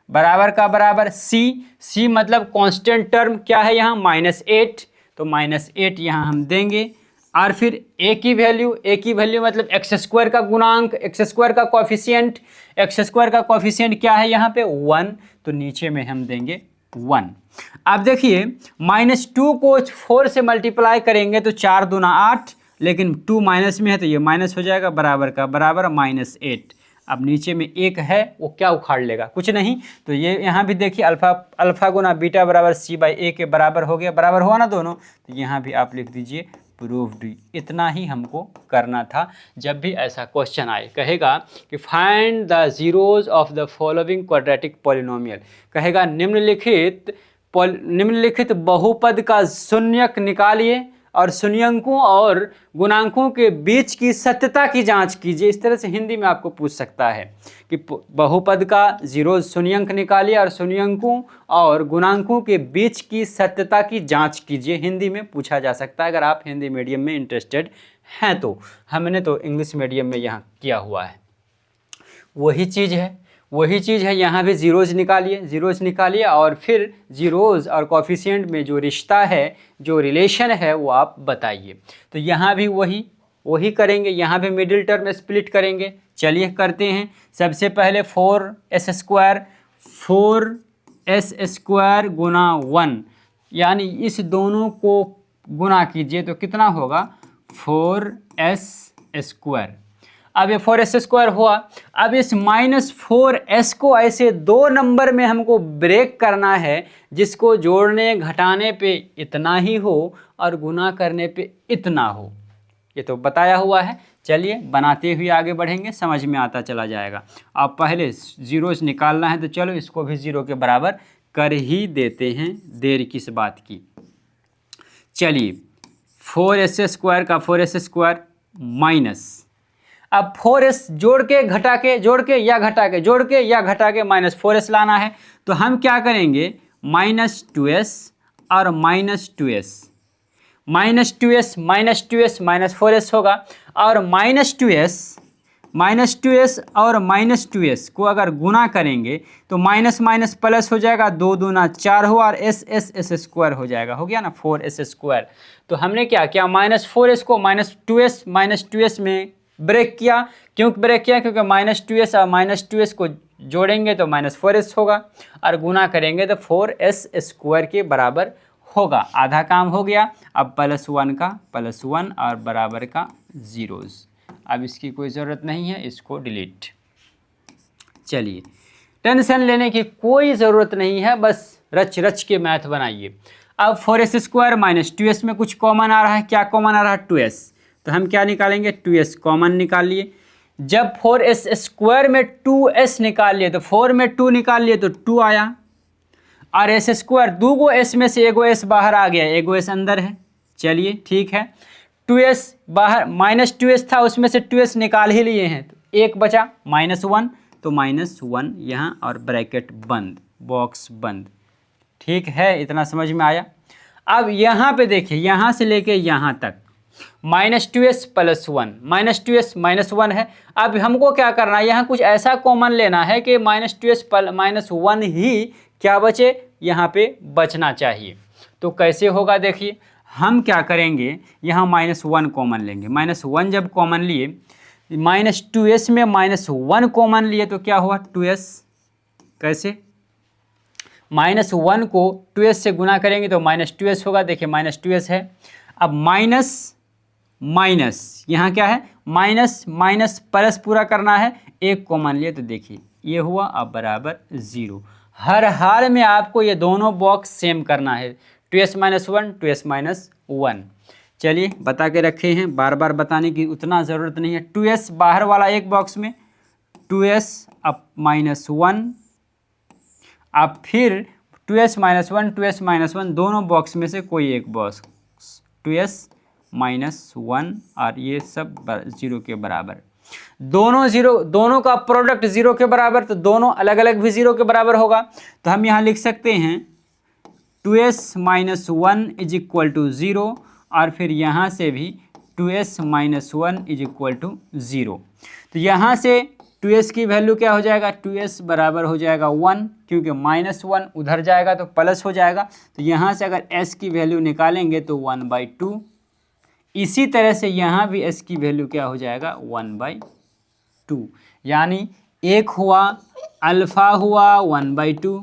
बराबर का बराबर c मतलब कांस्टेंट टर्म क्या है यहाँ -8, तो -8 यहाँ हम देंगे, और फिर a की वैल्यू मतलब एक्स स्क्वायर का गुणांक, एक्स स्क्वायर का कोफिशिएंट, एक्स स्क्वायर का कोफिशिएंट क्या है यहाँ पे 1, तो नीचे में हम देंगे 1। अब देखिए -2 को 4 से मल्टीप्लाई करेंगे तो 4 दूना 8, लेकिन 2 माइनस में है तो ये माइनस हो जाएगा, बराबर का बराबर -8। अब नीचे में 1 है, वो क्या उखाड़ लेगा, कुछ नहीं, तो ये यहाँ भी देखिए अल्फा गुना बीटा बराबर c/a के बराबर हो गया, बराबर हुआ ना दोनों, तो यहाँ भी आप लिख दीजिए प्रूव्ड। इतना ही हमको करना था। जब भी ऐसा क्वेश्चन आए, कहेगा कि find the zeros of the following quadratic polynomial, कहेगा निम्नलिखित बहुपद का शून्यक निकालिए और शून्यंकों और गुणांकों के बीच की सत्यता की जांच कीजिए। इस तरह से हिंदी में आपको पूछ सकता है कि बहुपद का जीरोज शून्यंक निकालिए और शून्यंकों और गुणांकों के बीच की सत्यता की जांच कीजिए, हिंदी में पूछा जा सकता है अगर आप हिंदी मीडियम में इंटरेस्टेड हैं तो। हमने तो इंग्लिश मीडियम में यहाँ किया हुआ है। वही चीज़ है यहाँ भी जीरोज निकालिए और फिर जीरोज और कोफिशिएंट में जो रिश्ता है, जो रिलेशन है, वो आप बताइए। तो यहाँ भी वही करेंगे, यहाँ भी मिडिल टर्म स्प्लिट करेंगे। चलिए करते हैं। सबसे पहले 4s² गुना 1, यानी इस दोनों को गुना कीजिए तो कितना होगा 4s²। अब ये 4s² हुआ। अब इस -4s को ऐसे 2 नंबर में हमको ब्रेक करना है जिसको जोड़ने घटाने पे इतना ही हो और गुना करने पे इतना हो। ये तो बताया हुआ है। चलिए बनाते हुए आगे बढ़ेंगे, समझ में आता चला जाएगा। अब पहले जीरोस निकालना है तो चलो इसको भी 0 के बराबर कर ही देते हैं, देर किस बात की। चलिए 4s² का 4s² माइनस, अब 4s जोड़ के घटा के जोड़ के या घटा के जोड़ के या घटा के -4s लाना है। तो हम क्या करेंगे -2s और -2s -4s होगा और -2s -2s और -2s को अगर गुना करेंगे तो माइनस माइनस प्लस हो जाएगा, 2 दूना 4 हुआ और s स्क्वायर हो जाएगा, हो गया ना 4s स्क्वायर। तो हमने क्या किया, -4s को -2s में ब्रेक किया। क्यों ब्रेक किया, क्योंकि -2s और -2s को जोड़ेंगे तो -4s होगा और गुना करेंगे तो 4s स्क्वायर के बराबर होगा। आधा काम हो गया। अब +1 का +1 और बराबर का जीरोस। अब इसकी कोई ज़रूरत नहीं है, इसको डिलीट। चलिए, टेंशन लेने की कोई ज़रूरत नहीं है, बस रच रच के मैथ बनाइए। अब 4s स्क्वायर -2s में कुछ कॉमन आ रहा है। क्या कॉमन आ रहा है, 2s। तो हम क्या निकालेंगे, 2s कॉमन निकाल लिए। जब 4s स्क्वायर में 2s निकाल लिए तो 4 में 2 निकाल लिए तो 2 आया, और s स्क्वायर 2 गो s में से एगो s बाहर आ गया, एगो s अंदर है। चलिए ठीक है, 2s बाहर, -2s था उसमें से 2s निकाल ही लिए हैं तो एक बचा -1, तो -1 यहाँ और ब्रैकेट बंद, बॉक्स बंद। ठीक है, इतना समझ में आया। अब यहाँ पे देखिए, यहाँ से लेके यहाँ तक -2s +1, -2s -1 है। अब हमको क्या करना है, यहाँ कुछ ऐसा कॉमन लेना है कि -2s -1 ही क्या बचे, यहाँ पे बचना चाहिए। तो कैसे होगा, देखिए हम क्या करेंगे, यहाँ -1 कॉमन लेंगे। -1 जब कॉमन लिए, -2s में -1 कॉमन लिए तो क्या हुआ, 2s। कैसे, -1 को 2s से गुना करेंगे तो -2s होगा। देखिए -2s है। अब माइनस माइनस, यहाँ क्या है, माइनस माइनस प्लस पूरा करना है, एक कॉमन लिए तो देखिए ये हुआ, अब बराबर 0। हर हाल में आपको ये दोनों बॉक्स सेम करना है, 2s -1 2s -1। चलिए बता के रखे हैं, बार बार बताने की उतना ज़रूरत नहीं है। 2s बाहर वाला एक बॉक्स में, 2s अब -1, अब फिर 2s -1 2s -1 दोनों बॉक्स में से कोई एक बॉक्स 2s -1 और ये सब 0 के बराबर। दोनों 0, दोनों का प्रोडक्ट 0 के बराबर, तो दोनों अलग अलग भी 0 के बराबर होगा। तो हम यहाँ लिख सकते हैं 2s -1 = 0 और फिर यहाँ से भी 2s -1 = 0। तो यहाँ से 2s की वैल्यू क्या हो जाएगा, 2s बराबर हो जाएगा 1, क्योंकि -1 उधर जाएगा तो प्लस हो जाएगा। तो यहाँ से अगर s की वैल्यू निकालेंगे तो 1/2। इसी तरह से यहाँ भी s की वैल्यू क्या हो जाएगा, 1/2। यानी एक हुआ, अल्फ़ा हुआ 1/2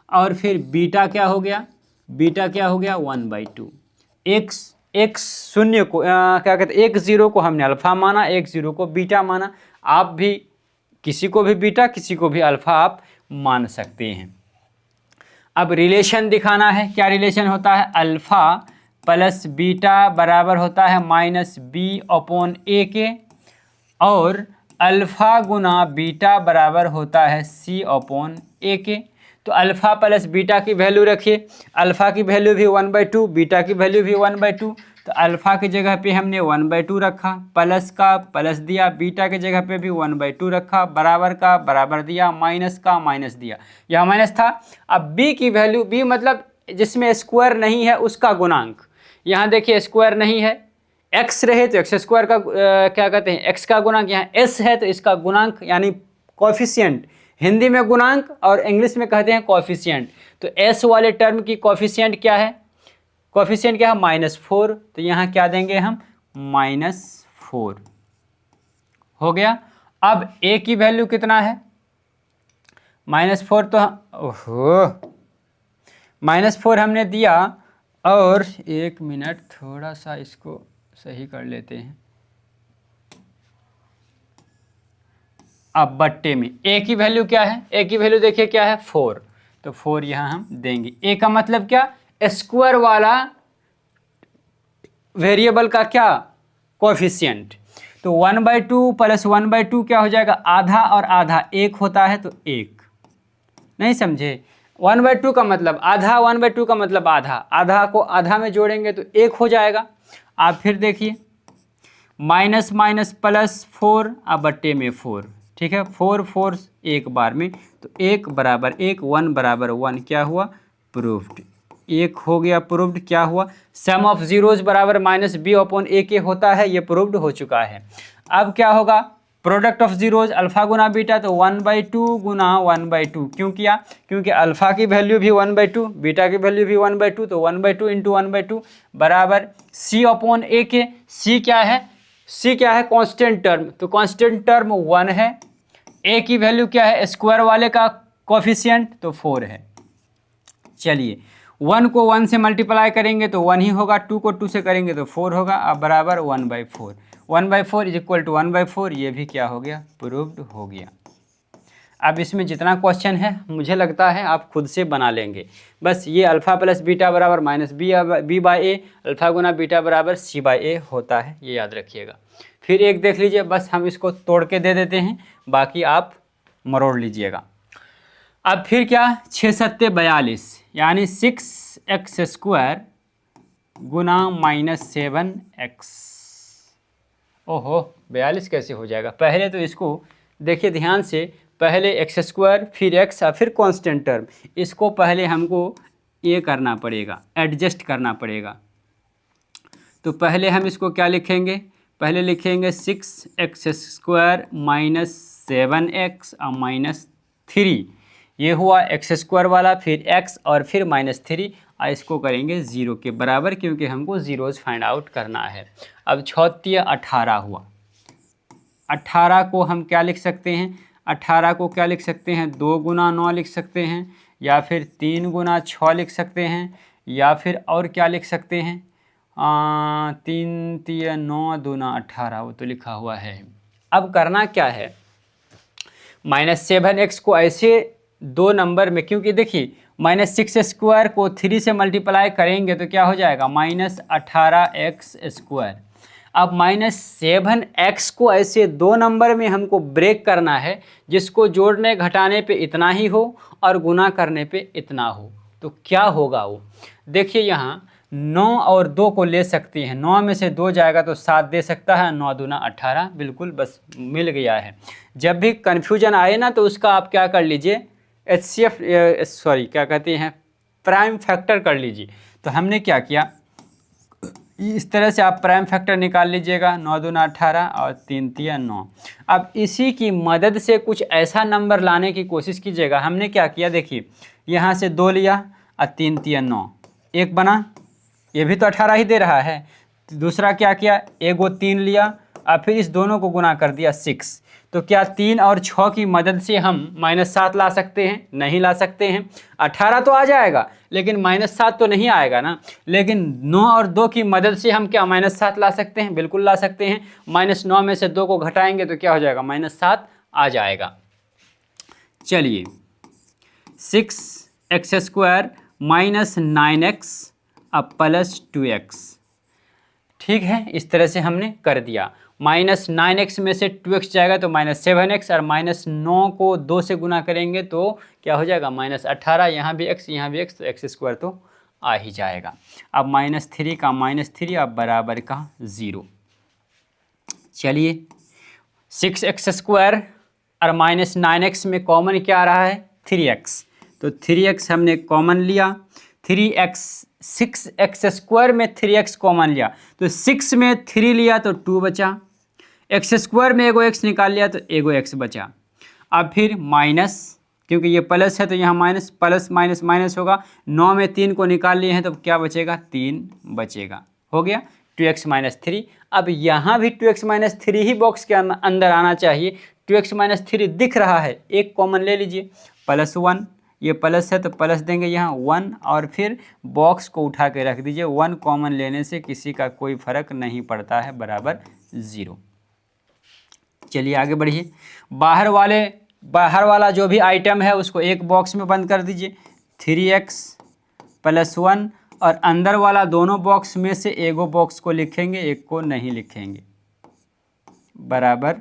और फिर बीटा क्या हो गया, बीटा क्या हो गया 1/2। एक शून्य को क्या कहते हैं, 1 0 को हमने अल्फ़ा माना, 1 0 को बीटा माना। आप भी किसी को भी बीटा किसी को भी अल्फ़ा आप मान सकते हैं। अब रिलेशन दिखाना है। क्या रिलेशन होता है, अल्फ़ा प्लस बीटा बराबर होता है -b/a के, और अल्फ़ा गुना बीटा बराबर होता है c/a के। तो अल्फ़ा प्लस बीटा की वैल्यू रखिए, अल्फ़ा की वैल्यू भी 1/2, बीटा की वैल्यू भी 1/2। तो अल्फ़ा की जगह पे हमने 1/2 रखा, प्लस का प्लस दिया, बीटा की जगह पे भी 1/2 रखा, बराबर का बराबर दिया, माइनस का माइनस दिया। यह माइनस था। अब b की वैल्यू, b मतलब जिसमें स्क्वायर नहीं है उसका गुणांक। यहाँ देखिए स्क्वायर नहीं है, x रहे तो x स्क्वायर का क्या कहते हैं, x का गुणांक। यहाँ s है तो इसका गुणांक यानी कोएफिशिएंट, हिंदी में गुणांक और इंग्लिश में कहते हैं कोएफिशिएंट। तो s वाले टर्म की कोएफिशिएंट क्या है, कोएफिशिएंट क्या है, -4। तो यहाँ क्या देंगे हम, -4 हो गया। अब a की वैल्यू कितना है, -4। तो ओहो, -4 हमने दिया, और 1 मिनट थोड़ा सा इसको सही कर लेते हैं। अब बट्टे में a की वैल्यू क्या है, a की वैल्यू देखिए क्या है, 4। तो 4 यहाँ हम देंगे। a का मतलब क्या, स्क्वायर वाला वेरिएबल का क्या, कोएफिशिएंट। तो 1/2 प्लस 1/2 क्या हो जाएगा, आधा और आधा 1 होता है तो 1। नहीं समझे, 1/2 का मतलब आधा, 1/2 का मतलब आधा, आधा को आधा में जोड़ेंगे तो 1 हो जाएगा। आप फिर देखिए माइनस माइनस प्लस 4 अब बट्टे में 4, ठीक है, 4 4 एक बार में, तो 1 बराबर 1, 1 बराबर 1 क्या हुआ, प्रूफ्ड। 1 हो गया प्रूफ्ड। क्या हुआ, सम ऑफ जीरोज बराबर -b/a के होता है, ये प्रूफ्ड हो चुका है। अब क्या होगा, product of zeros alpha Guna beta, तो 1/2 गुना 1/2 क्यों किया? क्योंकि अल्फा की वैल्यू भी 1/2, बीटा की वैल्यू भी 1/2, तो 1/2 इंटू 1/2 बराबर C अपॉन ए के। C क्या है? C क्या है? कांस्टेंट टर्म, तो कांस्टेंट टर्म 1 है। ए की वैल्यू क्या है? स्क्वायर वाले का कोफिशिएंट, तो 4 है। चलिए 1 को 1 से मल्टीप्लाई करेंगे तो 1 ही होगा, 2 को 2 से करेंगे तो 4 होगा। अब बराबर 1/4, 1/4 इज इक्वल टू 1/4, ये भी क्या हो गया? प्रूव्ड हो गया। अब इसमें जितना क्वेश्चन है मुझे लगता है आप खुद से बना लेंगे। बस ये अल्फ़ा प्लस बीटा बराबर minus b by a, alpha गुना बीटा बराबर C बाई ए होता है, ये याद रखिएगा। फिर एक देख लीजिए, बस हम इसको तोड़ के दे देते हैं, बाकी आप मरोड़ लीजिएगा। अब फिर क्या? 6 सत्ते 42 यानी 6x² गुना -7x। ओहो 42 कैसे हो जाएगा? पहले तो इसको देखिए ध्यान से, पहले x² फिर x और फिर कांस्टेंट टर्म, इसको पहले हमको ये करना पड़ेगा, एडजस्ट करना पड़ेगा। तो पहले हम इसको क्या लिखेंगे? पहले लिखेंगे 6x² माइनस 7x और -3, ये हुआ x² वाला, फिर x और फिर -3, और इसको करेंगे 0 के बराबर, क्योंकि हमको जीरोज फाइंड आउट करना है। अब 6 18 हुआ। 18 को हम क्या लिख सकते हैं? 18 को क्या लिख सकते हैं? 2 गुना 9 लिख सकते हैं, या फिर 3 गुना 6 लिख सकते हैं, या फिर और क्या लिख सकते हैं? 3 3 9 दूना 18, वो तो लिखा हुआ है। अब करना क्या है? -7x को ऐसे दो नंबर में, क्योंकि देखिए -6² को 3 से मल्टीप्लाई करेंगे तो क्या हो जाएगा? -18x²। अब -7x को ऐसे दो नंबर में हमको ब्रेक करना है, जिसको जोड़ने घटाने पे इतना ही हो और गुना करने पे इतना हो। तो क्या होगा वो? देखिए यहाँ 9 और 2 को ले सकते हैं, 9 में से 2 जाएगा तो 7 दे सकता है, 9 दूना 18, बिल्कुल बस मिल गया है। जब भी कन्फ्यूजन आए ना तो उसका आप क्या कर लीजिए, HCF क्या कहते हैं, प्राइम फैक्टर कर लीजिए। तो हमने क्या किया, इस तरह से आप प्राइम फैक्टर निकाल लीजिएगा, 9 दूना 18 और 3 3 9। अब इसी की मदद से कुछ ऐसा नंबर लाने की कोशिश कीजिएगा। हमने क्या किया, देखिए यहाँ से 2 लिया और 3 3 9, एक बना, ये भी तो 18 ही दे रहा है। दूसरा क्या किया, एगो 3 लिया और फिर इस दोनों को गुना कर दिया 6। तो क्या 3 और 6 की मदद से हम -7 ला सकते हैं? नहीं ला सकते हैं। 18 तो आ जाएगा लेकिन -7 तो नहीं आएगा ना। लेकिन 9 और 2 की मदद से हम क्या -7 ला सकते हैं? बिल्कुल ला सकते हैं। -9 में से 2 को घटाएंगे तो क्या हो जाएगा? -7 आ जाएगा। चलिए 6x² माइनस 9x अब प्लस 2x, ठीक है, इस तरह से हमने कर दिया। -9x में से 2x जाएगा तो -7x, और -9 को 2 से गुना करेंगे तो क्या हो जाएगा? -18, यहाँ भी x यहाँ भी x, तो x² तो आ ही जाएगा। अब -3 का -3 अब बराबर का 0। चलिए 6x² और -9x में कॉमन क्या आ रहा है? 3x, तो 3x हमने कॉमन लिया। 6x² में 3x कॉमन लिया तो 6 में 3 लिया तो 2 बचा। x² में एगो x निकाल लिया तो एगो x बचा। अब फिर माइनस, क्योंकि ये प्लस है तो यहाँ माइनस, प्लस माइनस माइनस होगा। 9 में 3 को निकाल लिए हैं तो क्या बचेगा? 3 बचेगा। हो गया 2x - 3। अब यहाँ भी 2x - 3 ही बॉक्स के अंदर आना चाहिए। 2x - 3 दिख रहा है, एक कॉमन ले लीजिए, +1, ये प्लस है तो प्लस देंगे यहाँ 1, और फिर बॉक्स को उठा के रख दीजिए। 1 कॉमन लेने से किसी का कोई फर्क नहीं पड़ता है, बराबर 0। चलिए आगे बढ़िए। बाहर वाला जो भी आइटम है उसको एक बॉक्स में बंद कर दीजिए, 3x + 1, और अंदर वाला दोनों बॉक्स में से एगो बॉक्स को लिखेंगे, एक को नहीं लिखेंगे, बराबर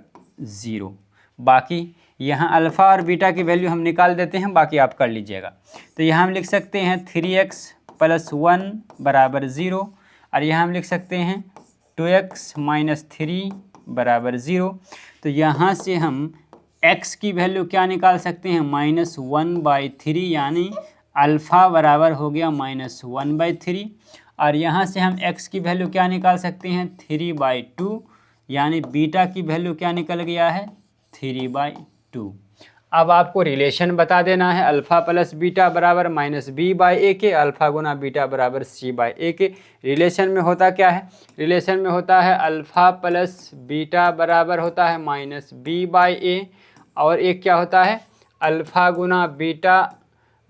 0। बाकी यहाँ अल्फ़ा और बीटा की वैल्यू हम निकाल देते हैं, बाकी आप कर लीजिएगा। तो यहाँ हम लिख सकते हैं 3x + 1 बराबर 0, और यहाँ हम लिख सकते हैं 2x - 3 बराबर 0। तो यहाँ से हम x की वैल्यू क्या निकाल सकते हैं? -1/3, यानी अल्फ़ा बराबर हो गया -1/3। और यहाँ से हम x की वैल्यू क्या निकाल सकते हैं? 3/2, यानी बीटा की वैल्यू क्या निकल गया है 3/2। अब आपको रिलेशन बता देना है अल्फ़ा प्लस बीटा बराबर -b/a के, अल्फ़ा गुना बीटा बराबर c/a के। रिलेशन में होता क्या है, रिलेशन में होता है अल्फ़ा प्लस बीटा बराबर होता है -b/a, और एक क्या होता है अल्फ़ा गुना बीटा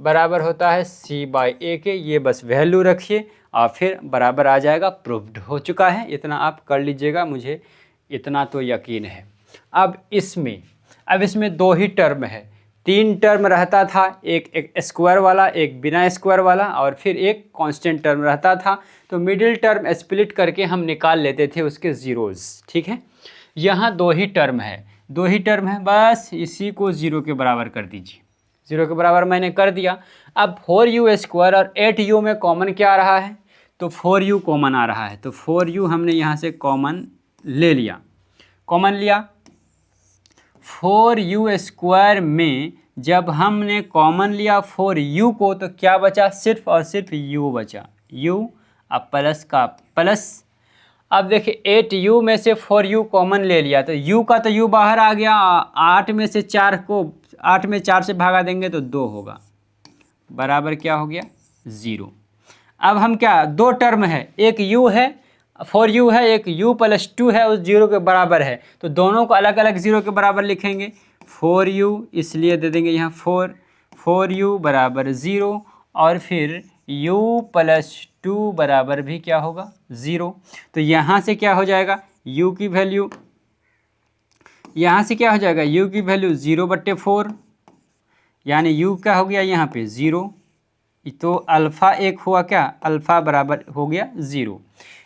बराबर होता है c/a के। ये बस वैल्यू रखिए और फिर बराबर आ जाएगा, प्रूव्ड हो चुका है। इतना आप कर लीजिएगा, मुझे इतना तो यकीन है। अब इसमें दो ही टर्म है, 3 टर्म रहता था, एक स्क्वायर वाला, एक बिना स्क्वायर वाला, और फिर एक कांस्टेंट टर्म रहता था। तो मिडिल टर्म स्प्लिट करके हम निकाल लेते थे उसके ज़ीरोज़, ठीक है। यहाँ दो ही टर्म है, बस इसी को 0 के बराबर कर दीजिए। 0 के बराबर मैंने कर दिया। अब 4u² और 8u में कॉमन क्या आ रहा है, तो 4u कॉमन आ रहा है, तो 4u हमने यहाँ से कॉमन ले लिया। 4u² में जब हमने कॉमन लिया 4u को, तो क्या बचा, सिर्फ और सिर्फ u बचा, u। अब प्लस का प्लस। अब देखिए 8u में से 4u कॉमन ले लिया, तो u का तो u बाहर आ गया, 8 में से 4 से भागा देंगे तो 2 होगा, बराबर क्या हो गया 0। अब हम क्या, दो टर्म है, एक u है 4u है, एक u + 2 है, उस 0 के बराबर है, तो दोनों को अलग अलग 0 के बराबर लिखेंगे। 4u इसलिए दे देंगे यहाँ 4u बराबर 0, और फिर u + 2 बराबर भी क्या होगा 0। तो यहाँ से क्या हो जाएगा, u की वैल्यू, यहाँ से क्या हो जाएगा, u की वैल्यू 0/4, यानी u क्या हो गया यहाँ पे 0। तो अल्फ़ा एक हुआ क्या, अल्फ़ा बराबर हो गया 0।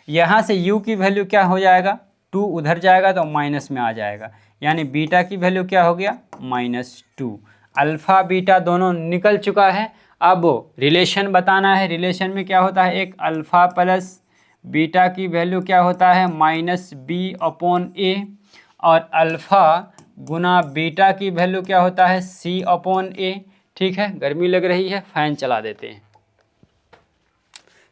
यहाँ से u की वैल्यू क्या हो जाएगा, 2 उधर जाएगा तो माइनस में आ जाएगा, यानी बीटा की वैल्यू क्या हो गया -2। अल्फ़ा बीटा दोनों निकल चुका है। अब रिलेशन बताना है, रिलेशन में क्या होता है, एक अल्फ़ा प्लस बीटा की वैल्यू क्या होता है -b/a, और अल्फ़ा गुना बीटा की वैल्यू क्या होता है c/a। ठीक है, गर्मी लग रही है, फ़ैन चला देते हैं।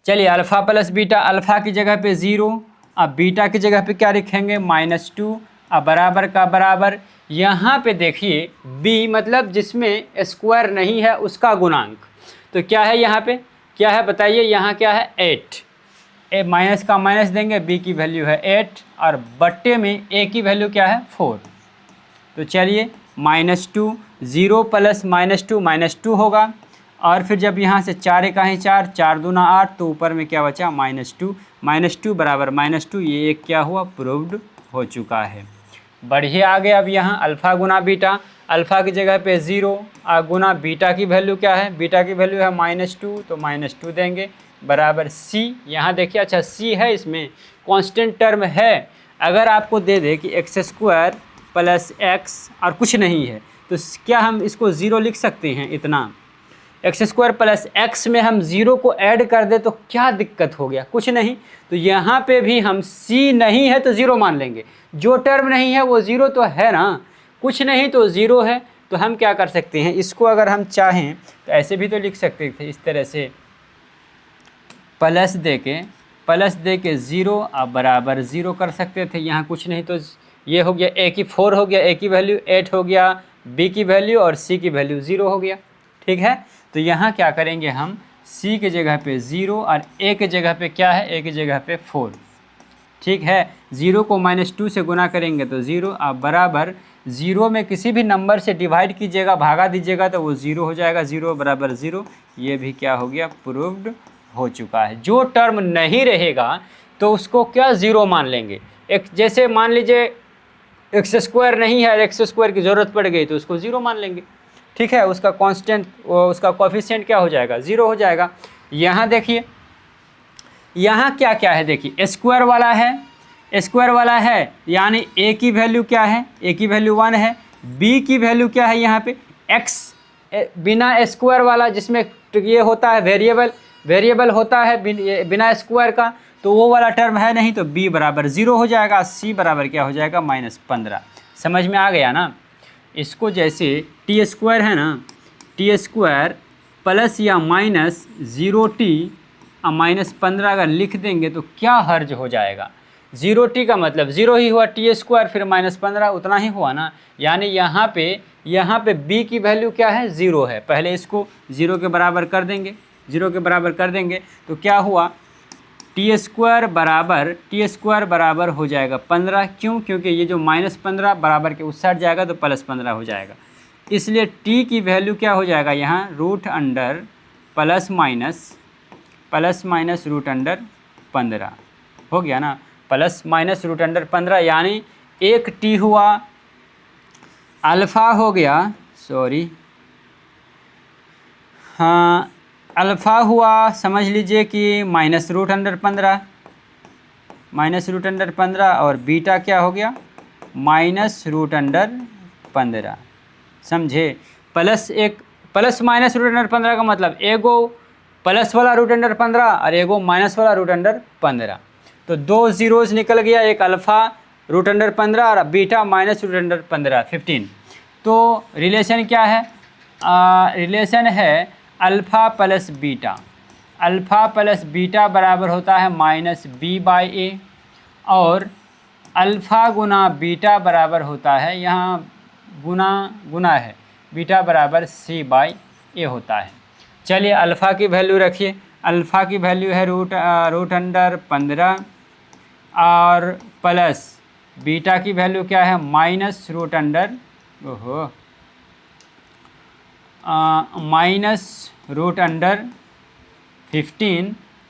चलिए अल्फ़ा प्लस बीटा, अल्फ़ा की जगह पे 0, अब बीटा की जगह पे क्या लिखेंगे -2, अब बराबर का बराबर। यहाँ पे देखिए b मतलब जिसमें स्क्वायर नहीं है उसका गुणांक, तो क्या है यहाँ पे, क्या है बताइए, यहाँ क्या है 8, माइनस का माइनस देंगे, b की वैल्यू है 8, और बट्टे में a की वैल्यू क्या है 4। तो चलिए -2, 0 + -2 -2 होगा, और फिर जब यहाँ से 4 का ही 4, 4 दूना 8, तो ऊपर में क्या बचा -2 बराबर -2। ये एक क्या हुआ, प्रूव्ड हो चुका है। बढ़िए आगे, अब यहाँ अल्फ़ा गुना बीटा, अल्फ़ा की जगह पे 0 गुना बीटा की वैल्यू क्या है, बीटा की वैल्यू है -2, तो -2 देंगे बराबर c। यहाँ देखिए, अच्छा c है, इसमें कांस्टेंट टर्म है। अगर आपको दे दे कि x² + x और कुछ नहीं है, तो क्या हम इसको 0 लिख सकते हैं, इतना x² + x में हम 0 को ऐड कर दे तो क्या दिक्कत हो गया, कुछ नहीं। तो यहाँ पे भी हम c नहीं है तो 0 मान लेंगे, जो टर्म नहीं है वो 0 तो है ना, कुछ नहीं तो 0 है। तो हम क्या कर सकते हैं, इसको अगर हम चाहें तो ऐसे भी तो लिख सकते थे, इस तरह से प्लस दे के 0 अब बराबर 0 कर सकते थे। यहाँ कुछ नहीं तो ये हो गया, a की 4 हो गया, a की वैल्यू 8 हो गया, b की वैल्यू और c की वैल्यू 0 हो गया। ठीक है, तो यहाँ क्या करेंगे हम, c के जगह पे 0 और a के जगह पे क्या है, a की जगह पे 4। ठीक है, 0 को -2 से गुना करेंगे तो 0, अब बराबर 0 में किसी भी नंबर से डिवाइड कीजिएगा, भागा दीजिएगा तो वो 0 हो जाएगा, 0 बराबर 0। ये भी क्या हो गया, प्रूव्ड हो चुका है। जो टर्म नहीं रहेगा तो उसको क्या 0 मान लेंगे। एक जैसे मान लीजिए x² नहीं है, x² की ज़रूरत पड़ गई तो उसको 0 मान लेंगे। ठीक है, उसका कांस्टेंट, उसका कोफिशिएंट क्या हो जाएगा, 0 हो जाएगा। यहाँ देखिए, यहाँ क्या क्या है, देखिए स्क्वायर वाला है, यानी a की वैल्यू क्या है, a की वैल्यू 1 है, b की वैल्यू क्या है, यहाँ पे x बिना स्क्वायर वाला, जिसमें ये होता है वेरिएबल होता है बिना स्क्वायर का, तो वो वाला टर्म है नहीं, तो b बराबर 0 हो जाएगा, c बराबर क्या हो जाएगा -15। समझ में आ गया ना। इसको जैसे t² है ना, t² प्लस या -0t -15 अगर लिख देंगे तो क्या हर्ज हो जाएगा। 0t का मतलब 0 ही हुआ, t² फिर -15 उतना ही हुआ ना। यानी यहाँ पे b की वैल्यू क्या है, 0 है। पहले इसको 0 के बराबर कर देंगे, 0 के बराबर कर देंगे तो क्या हुआ, t² बराबर हो जाएगा 15। क्यों? क्योंकि ये जो -15 बराबर के उस साइड जाएगा तो +15 हो जाएगा। इसलिए t की वैल्यू क्या हो जाएगा यहाँ, √अंडर प्लस माइनस √15 हो गया ना, प्लस माइनस √15 यानी 1t हुआ, अल्फ़ा हो गया, सॉरी हाँ अल्फ़ा हुआ, समझ लीजिए कि -√15 और बीटा क्या हो गया, -√15। समझे? प्लस माइनस √15 का मतलब एगो प्लस वाला √15 और एगो माइनस वाला √15। तो 2 ज़ीरोज़ निकल गया, एक अल्फ़ा √15 और बीटा -√15 15। तो रिलेशन क्या है, रिलेशन है अल्फ़ा प्लस बीटा बराबर होता है -b/a और अल्फ़ा गुना बीटा बराबर होता है, यहाँ गुना है, बीटा बराबर c/a होता है। चलिए अल्फ़ा की वैल्यू रखिए, अल्फ़ा की वैल्यू है √15 और प्लस बीटा की वैल्यू क्या है, -√15 और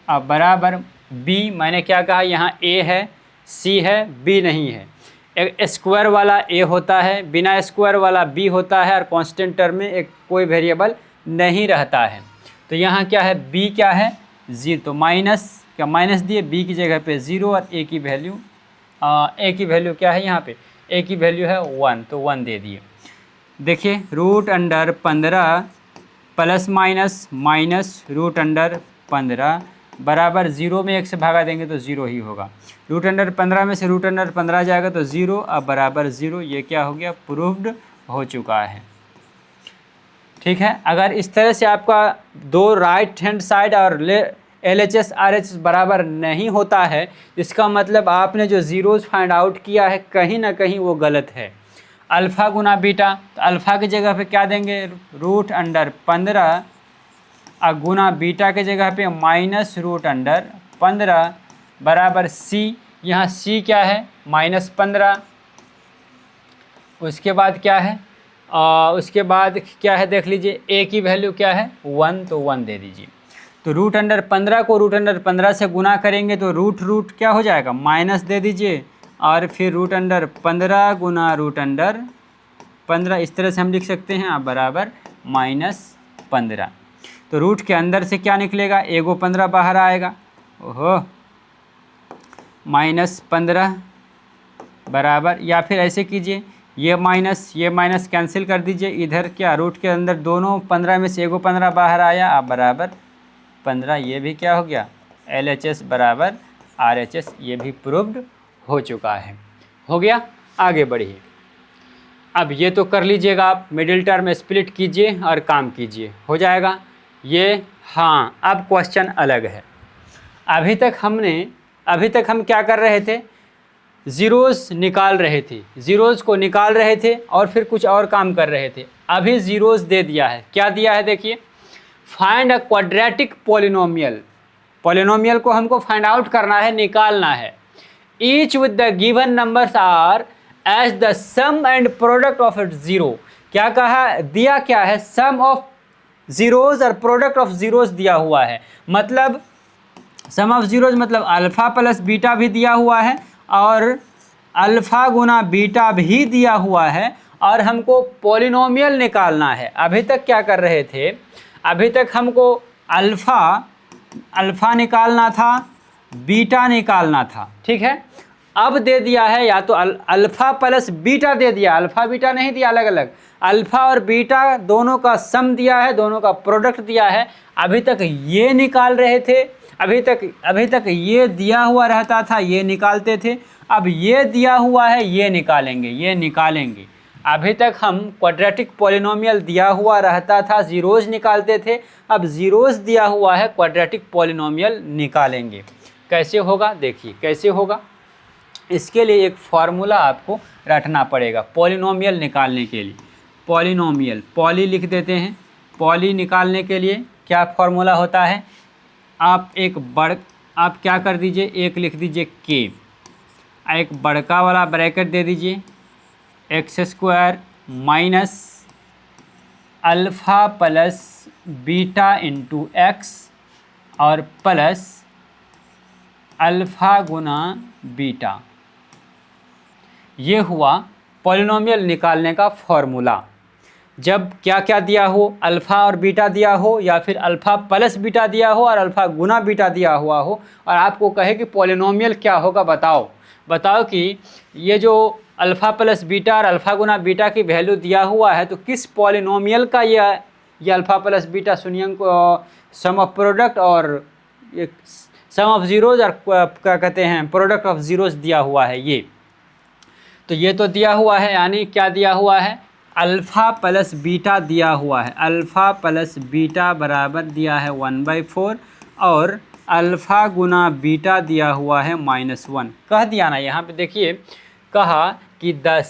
बराबर b। मैंने क्या कहा, यहाँ a है, c है, b नहीं है। एक स्क्वायर वाला a होता है, बिना स्क्वायर वाला b होता है और कांस्टेंट टर्म में एक कोई वेरिएबल नहीं रहता है। तो यहाँ क्या है, b क्या है, 0, तो माइनस दिए, b की जगह पे 0 और a की वैल्यू क्या है, यहाँ पे a की वैल्यू है 1, तो 1 दे दिए। देखिए √15 प्लस माइनस √15 बराबर 0 में 1 से भागा देंगे तो 0 ही होगा। √15 में से √15 जाएगा तो 0 अब बराबर 0। ये क्या हो गया, प्रूव्ड हो चुका है। ठीक है, अगर इस तरह से आपका दो राइट हैंड साइड और LHS RHS बराबर नहीं होता है, इसका मतलब आपने जो ज़ीरोज़ फाइंड आउट किया है कहीं ना कहीं वो गलत है। अल्फ़ा गुना बीटा, तो अल्फ़ा की जगह पे क्या देंगे, √15 और गुना बीटा के जगह पे -√15 बराबर c। यहाँ c क्या है, -15। उसके बाद क्या है, देख लीजिए a की वैल्यू क्या है, 1, तो 1 दे दीजिए। तो √15 को √15 से गुना करेंगे तो रूट क्या हो जाएगा, माइनस दे दीजिए और फिर √15 गुना √15, इस तरह से हम लिख सकते हैं, बराबर -15। तो रूट के अंदर से क्या निकलेगा, एगो 15 बाहर आएगा, ओहो -15 बराबर, या फिर ऐसे कीजिए, ये माइनस कैंसिल कर दीजिए, इधर क्या रूट के अंदर दोनों 15 में से एगो 15 बाहर आया, अब बराबर 15। ये भी क्या हो गया, LHS बराबर RHS, ये भी प्रूव्ड हो चुका है। हो गया, आगे बढ़िए। अब ये तो कर लीजिएगा आप, मिडिल टर्म स्प्लिट कीजिए और काम कीजिए, हो जाएगा ये। हाँ, अब क्वेश्चन अलग है। अभी तक हम क्या कर रहे थे, ज़ीरोज़ निकाल रहे थे, ज़ीरोज़ को निकाल रहे थे और फिर कुछ और काम कर रहे थे। अभी ज़ीरोज़ दे दिया है, क्या दिया है देखिए, find a quadratic polynomial. Polynomial को हमको फाइंड आउट करना है, निकालना है। Each with the given numbers are as the sum and product of it 0। क्या कहा, दिया क्या है, सम ऑफ ज़ीरोज़ और प्रोडक्ट ऑफ ज़ीरोज़ दिया हुआ है। मतलब सम ऑफ ज़ीरोज़ मतलब अल्फ़ा प्लस बीटा भी दिया हुआ है और अल्फ़ा गुना बीटा भी दिया हुआ है, और हमको पॉलिनोमियल निकालना है। अभी तक क्या कर रहे थे, अभी तक हमको अल्फ़ा निकालना था, बीटा निकालना था, ठीक है। अब दे दिया है या तो अल्फ़ा प्लस बीटा दे दिया, अल्फ़ा बीटा नहीं दिया अलग अलग, अल्फ़ा और बीटा दोनों का सम दिया है, दोनों का प्रोडक्ट दिया है। अभी तक ये निकाल रहे थे, अभी तक ये दिया हुआ रहता था, ये निकालते थे। अब ये दिया हुआ है, ये निकालेंगे। अभी तक हम क्वाड्रेटिक पॉलिनोमियल दिया हुआ रहता था, ज़ीरोज़ निकालते थे। अब ज़ीरोज़ दिया हुआ है, क्वाड्रेटिक पॉलिनोमियल निकालेंगे। कैसे होगा देखिए, कैसे होगा। इसके लिए एक फार्मूला आपको रटना पड़ेगा पॉलिनोमियल निकालने के लिए। पॉलिनोमियल, पॉली लिख देते हैं। पॉली निकालने के लिए क्या फार्मूला होता है, आप क्या कर दीजिए, एक लिख दीजिए के, एक बड़का वाला ब्रैकेट दे दीजिए x square minus alpha plus beta into x और प्लस अल्फ़ा गुना बीटा। ये हुआ पॉलिनोमियल निकालने का फॉर्मूला। जब क्या क्या दिया हो, अल्फ़ा और बीटा दिया हो, या फिर अल्फ़ा प्लस बीटा दिया हो और अल्फ़ा गुना बीटा दिया हुआ हो, और आपको कहे कि पॉलिनोमियल क्या होगा बताओ कि ये जो अल्फ़ा प्लस बीटा और अल्फ़ा गुना बीटा की वैल्यू दिया हुआ है, तो किस पॉलिनोमियल का ये अल्फ़ा प्लस बीटा शून्यंक सम ऑफ प्रोडक्ट और सम ऑफ ज़ीरोज़ और क्या कहते हैं प्रोडक्ट ऑफ ज़ीरोज़ दिया हुआ है। ये तो ये तो दिया हुआ है, यानी क्या दिया हुआ है, अल्फ़ा प्लस बीटा दिया हुआ है। अल्फ़ा प्लस बीटा बराबर दिया है 1/4 और अल्फ़ा गुना बीटा दिया हुआ है -1। कह दिया ना, यहाँ पे देखिए कहा कि the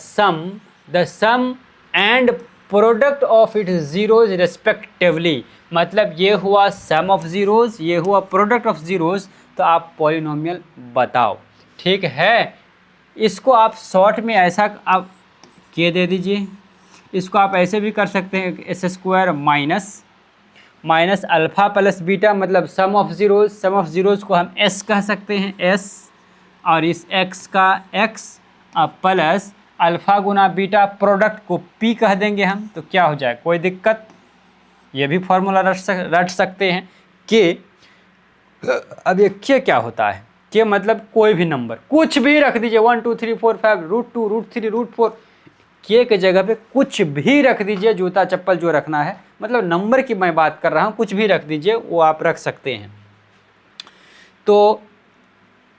sum and product of it zeros respectively, मतलब ये हुआ सम ऑफ ज़ीरोज़, ये हुआ प्रोडक्ट ऑफ ज़ीरोज़। तो आप पॉलिनोमियल बताओ, ठीक है। इसको आप शॉर्ट में ऐसा आप के दे दीजिए, इसको आप ऐसे भी कर सकते हैं S square minus alpha plus beta, मतलब सम ऑफ ज़ीरोज़ को हम एस कह सकते हैं, एस, और इस एक्स का एक्स प्लस अल्फ़ा गुना बीटा प्रोडक्ट को पी कह देंगे हम, तो क्या हो जाए, कोई दिक्कत, ये भी फार्मूला रट सकते हैं कि अब ये के क्या होता है, के मतलब कोई भी नंबर कुछ भी रख दीजिए 1 2 3 4 5 √2 √3 √4, के जगह पे कुछ भी रख दीजिए, जूता चप्पल जो रखना है, मतलब नंबर की मैं बात कर रहा हूँ, कुछ भी रख दीजिए, वो आप रख सकते हैं। तो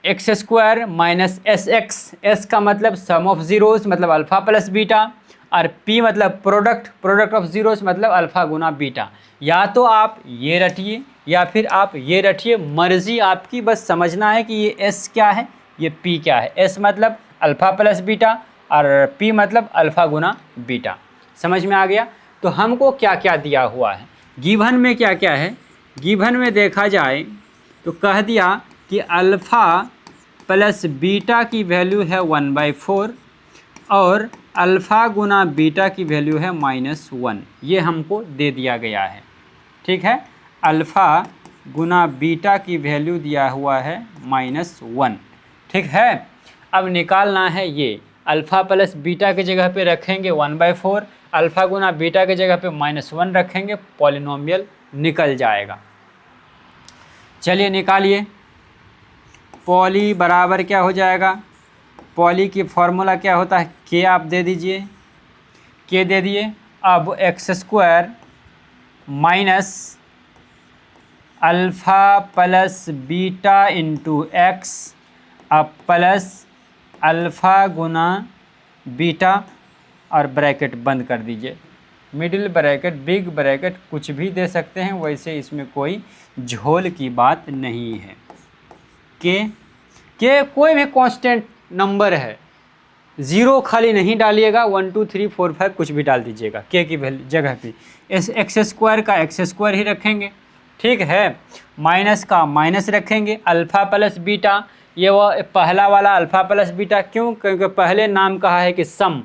x square minus S x, S का मतलब सम ऑफ ज़ीरोज़ मतलब अल्फ़ा प्लस बीटा, और पी मतलब प्रोडक्ट ऑफ ज़ीरोज़ मतलब अल्फ़ा गुना बीटा। या तो आप ये रटिए या फिर आप ये रटिए, मर्जी आपकी, बस समझना है कि ये एस क्या है, ये पी क्या है। एस मतलब अल्फ़ा प्लस बीटा और पी मतलब अल्फ़ा गुना बीटा। समझ में आ गया। तो हमको क्या क्या दिया हुआ है, गिवन में क्या क्या है, गिवन में देखा जाए तो कह दिया कि अल्फ़ा प्लस बीटा की वैल्यू है 1/4 और अल्फ़ा गुना बीटा की वैल्यू है -1, ये हमको दे दिया गया है, ठीक है। अल्फ़ा गुना बीटा की वैल्यू दिया हुआ है -1, ठीक है। अब निकालना है ये, अल्फ़ा प्लस बीटा की जगह पे रखेंगे 1/4, अल्फ़ा गुना बीटा की जगह पे -1 रखेंगे, पॉलिनोमियल निकल जाएगा। चलिए निकालिए। पॉली बराबर क्या हो जाएगा, पॉली की फॉर्मूला क्या होता है, के आप दे दीजिए, के दे दिए। अब x square minus alpha plus beta into x अब प्लस अल्फ़ा गुना बीटा और ब्रैकेट बंद कर दीजिए, मिडिल ब्रैकेट बिग ब्रैकेट कुछ भी दे सकते हैं, वैसे इसमें कोई झोल की बात नहीं है। के कोई भी कांस्टेंट नंबर है, ज़ीरो खाली नहीं डालिएगा, 1 2 3 4 5 कुछ भी डाल दीजिएगा, के की जगह पे एक्स स्क्वायर का एक्स स्क्वायर ही रखेंगे, ठीक है। माइनस का माइनस रखेंगे, अल्फ़ा प्लस बीटा, ये वो पहला वाला अल्फ़ा प्लस बीटा, क्यों, क्योंकि पहले नाम कहा है कि सम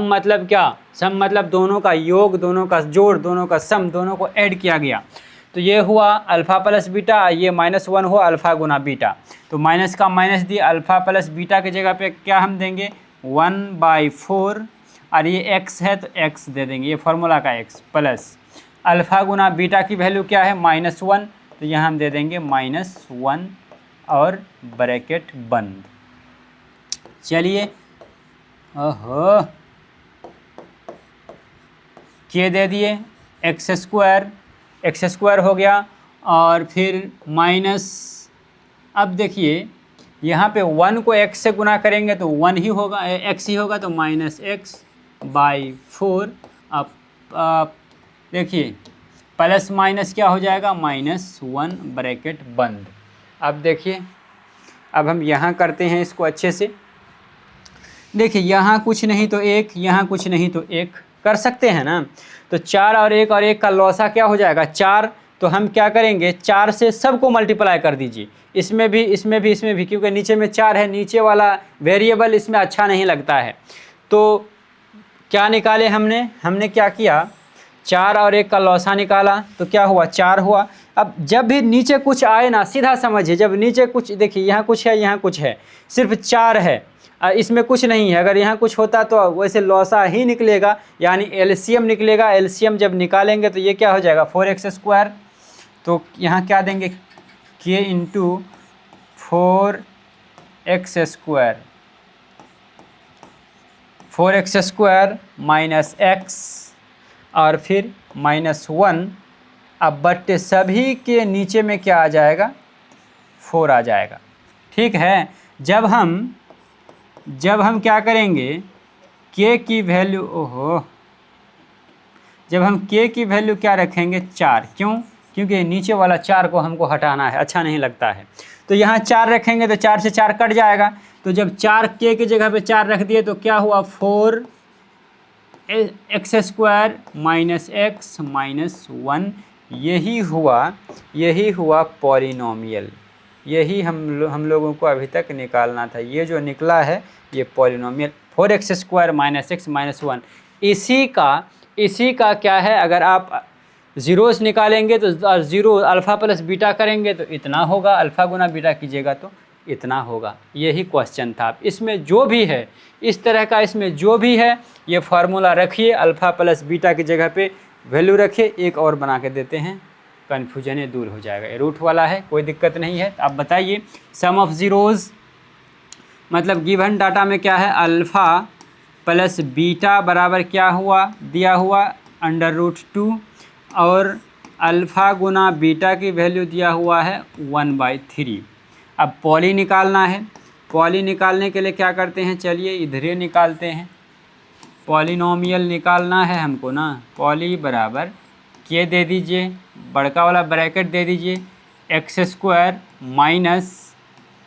मतलब क्या, सम मतलब दोनों का योग, दोनों का जोड़, दोनों का सम, दोनों को ऐड किया गया। तो ये हुआ अल्फ़ा प्लस बीटा, ये -1 हुआ अल्फ़ा गुना बीटा, तो माइनस का माइनस दिए, अल्फ़ा प्लस बीटा की जगह पे क्या हम देंगे 1/4, और ये x है तो x दे देंगे, ये फार्मूला का x, प्लस अल्फ़ा गुना बीटा की वैल्यू क्या है -1, तो यहाँ हम दे देंगे -1 और ब्रैकेट बंद। चलिए, ओहो, के दे दिए, एक्स स्क्वायर हो गया, और फिर माइनस, अब देखिए यहाँ पे 1 को x से गुना करेंगे तो 1 ही होगा, x ही होगा, तो -x/4। अब देखिए प्लस माइनस क्या हो जाएगा, -1 ब्रैकेट बंद। अब देखिए, अब हम यहाँ करते हैं इसको अच्छे से, देखिए यहाँ कुछ नहीं तो एक, यहाँ कुछ नहीं तो एक, कर सकते हैं ना। तो 4 और 1 का लौसा क्या हो जाएगा 4। तो हम क्या करेंगे 4 से सबको मल्टीप्लाई कर दीजिए, इसमें भी इसमें भी इसमें भी, क्योंकि नीचे में 4 है, नीचे वाला वेरिएबल इसमें अच्छा नहीं लगता है। तो क्या निकाले हमने क्या किया 4 और 1 का लौसा निकाला, तो क्या हुआ 4 हुआ। अब जब भी नीचे कुछ आए ना, सीधा समझिए, जब नीचे कुछ, देखिए यहाँ कुछ है, यहाँ कुछ है, सिर्फ 4 है, इसमें कुछ नहीं है। अगर यहाँ कुछ होता तो वैसे लौसा ही निकलेगा, यानी एलसीएम निकलेगा। एलसीएम जब निकालेंगे तो ये क्या हो जाएगा 4x²। तो यहाँ क्या देंगे k into 4x² 4x² minus x और फिर -1। अब बट्टे सभी के नीचे में क्या आ जाएगा 4 आ जाएगा। ठीक है। जब हम क्या करेंगे k की वैल्यू, जब हम k की वैल्यू क्या रखेंगे 4, क्यों? क्योंकि नीचे वाला 4 को हमको हटाना है, अच्छा नहीं लगता है। तो यहाँ 4 रखेंगे तो 4 से 4 कट जाएगा। तो जब 4 k की जगह पे 4 रख दिए तो क्या हुआ 4x² माइनस x माइनस 1। यही हुआ पॉलिनोमियल। यही हम लोगों को अभी तक निकालना था। ये जो निकला है ये polynomial 4x² minus x minus 1। इसी का क्या है, अगर आप ज़ीरोस निकालेंगे तो ज़ीरो अल्फ़ा प्लस बीटा करेंगे तो इतना होगा, अल्फ़ा गुना बीटा कीजिएगा तो इतना होगा। यही क्वेश्चन था। इसमें जो भी है, इस तरह का इसमें जो भी है, ये फार्मूला रखिए, अल्फ़ा प्लस बीटा की जगह पे वैल्यू रखिए। एक और बना के देते हैं, कन्फ्यूजन ये दूर हो जाएगा। ये रूट वाला है, कोई दिक्कत नहीं है। आप बताइए सम ऑफ ज़ीरोज़ मतलब गिवन डाटा में क्या है, अल्फ़ा प्लस बीटा बराबर क्या हुआ दिया हुआ √2 और अल्फ़ा गुना बीटा की वैल्यू दिया हुआ है 1/3। अब पॉली निकालना है। पॉली निकालने के लिए क्या करते हैं, चलिए इधर ही निकालते हैं। पॉलिनोमियल निकालना है हमको ना। पॉली बराबर के दे दीजिए, बड़का वाला ब्रैकेट दे दीजिए, x² minus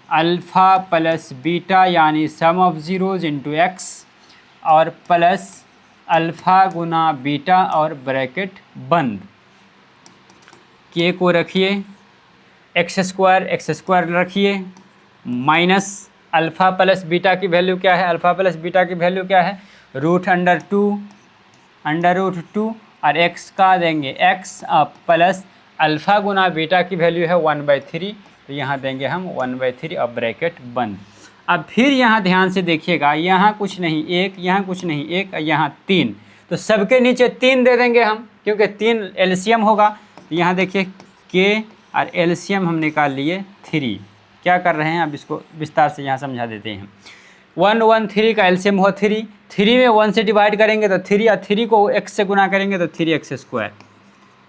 alpha plus beta यानी सम ऑफ ज़ीरोज़ इंटू x और प्लस अल्फ़ा गुना बीटा और ब्रैकेट बंद। के को रखिए, x² रखिए माइनस अल्फ़ा प्लस बीटा की वैल्यू क्या है, अल्फ़ा प्लस बीटा की वैल्यू क्या है √2 और x का देंगे x प्लस अल्फ़ा गुना बीटा की वैल्यू है 1/3, तो यहाँ देंगे हम 1/3 और ब्रैकेट बंद। अब फिर यहाँ ध्यान से देखिएगा, यहाँ कुछ नहीं एक, यहाँ कुछ नहीं एक, यहाँ 3, तो सबके नीचे 3 दे देंगे हम, क्योंकि 3 एलसीएम होगा। तो यहाँ देखिए k और एलसीएम हम निकाल लिए 3। क्या कर रहे हैं अब इसको विस्तार से यहाँ समझा देते हैं। 1 1 3 का एलसीएम हुआ 3, 3 में 1 से डिवाइड करेंगे तो 3 और 3 को x से गुना करेंगे तो